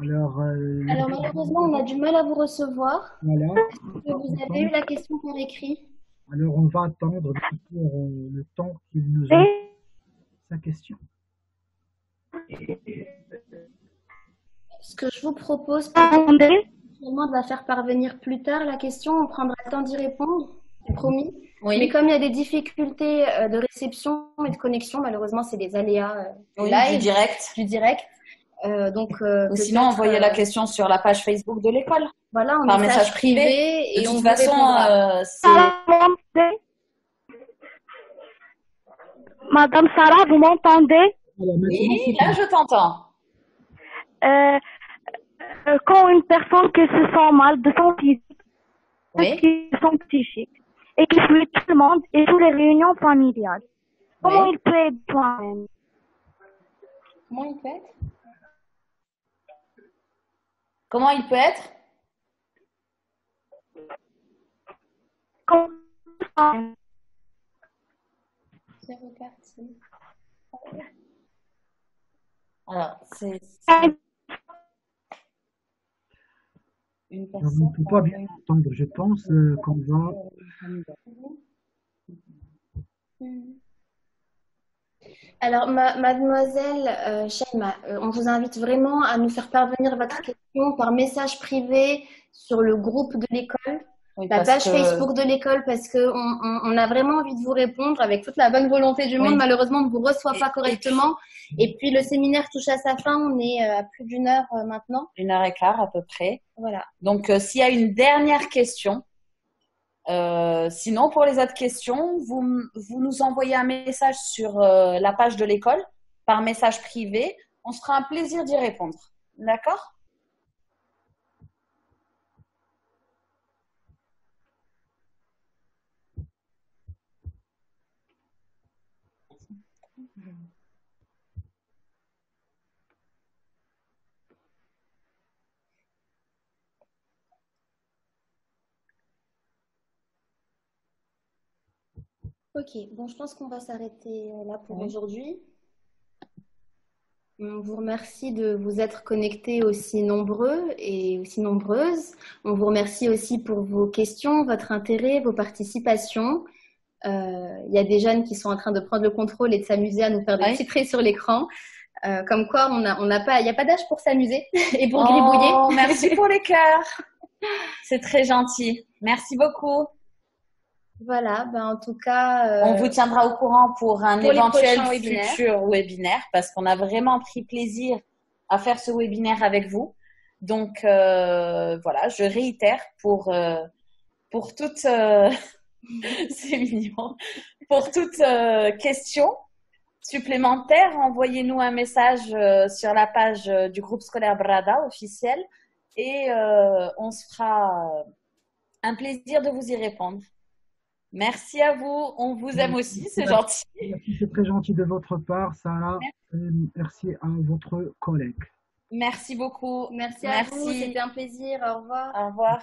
Speaker 2: Alors malheureusement, on a du mal à vous recevoir.
Speaker 3: voilà.
Speaker 2: Est-ce que vous avez eu la question par écrit?
Speaker 3: Alors on va attendre le temps qu'il nous envoie sa question.
Speaker 2: Ce que je vous propose, de la faire parvenir plus tard, la question, on prendra le temps d'y répondre, c'est promis.
Speaker 1: Oui.
Speaker 2: Mais comme il y a des difficultés de réception et de connexion, malheureusement, c'est des aléas
Speaker 1: Oui,
Speaker 2: live,
Speaker 1: du direct.
Speaker 2: Ou
Speaker 1: sinon, envoyez la question sur la page Facebook de l'école.
Speaker 2: Voilà,
Speaker 1: par message privé.
Speaker 2: Et
Speaker 1: de
Speaker 2: on
Speaker 1: toute
Speaker 2: vous
Speaker 1: façon,
Speaker 9: Madame Sarah, vous m'entendez?
Speaker 1: Oui, là je t'entends.
Speaker 9: Quand une personne qui se sent mal de son physique,
Speaker 1: oui,
Speaker 9: de son psychique, et qui fuit tout le monde et toutes les réunions familiales, comment il peut être soi-même?
Speaker 2: Comment il peut être?
Speaker 1: Comment il peut être? Alors, c'est une personne.
Speaker 3: On ne peut pas bien entendre. Je pense qu'on va.
Speaker 2: Alors, mademoiselle Sheima, on vous invite vraiment à nous faire parvenir votre question par message privé sur le groupe de l'école, la page Facebook de l'école, parce qu'on a vraiment envie de vous répondre avec toute la bonne volonté du monde. Malheureusement, on ne vous reçoit pas correctement. Et puis, le séminaire touche à sa fin. On est à plus d'une heure maintenant.
Speaker 1: 1h15 à peu près.
Speaker 2: Voilà.
Speaker 1: Donc, s'il y a une dernière question, sinon, pour les autres questions, vous nous envoyez un message sur la page de l'école par message privé. On se fera un plaisir d'y répondre. D'accord?
Speaker 2: Ok, bon, je pense qu'on va s'arrêter là pour aujourd'hui. On vous remercie de vous être connectés aussi nombreux et aussi nombreuses. On vous remercie aussi pour vos questions, votre intérêt, vos participations. Il y a des jeunes qui sont en train de prendre le contrôle et de s'amuser à nous faire des petits traits sur l'écran. Comme quoi, il n'y a pas d'âge pour s'amuser et pour gribouiller.
Speaker 1: Merci pour les cœurs. C'est très gentil. Merci beaucoup.
Speaker 2: Voilà, en tout cas...
Speaker 1: on vous tiendra au courant pour un éventuel
Speaker 2: futur
Speaker 1: webinaire parce qu'on a vraiment pris plaisir à faire ce webinaire avec vous. Donc, voilà, je réitère pour toute... c'est mignon. Pour toute question supplémentaire, envoyez-nous un message sur la page du groupe scolaire Brada officiel et on se fera un plaisir de vous y répondre. Merci à vous, on vous aime aussi, c'est gentil.
Speaker 3: C'est très gentil de votre part, Sarah. Merci à votre collègue.
Speaker 2: Merci beaucoup. Merci à vous, c'était un plaisir. Au revoir.
Speaker 1: Au revoir.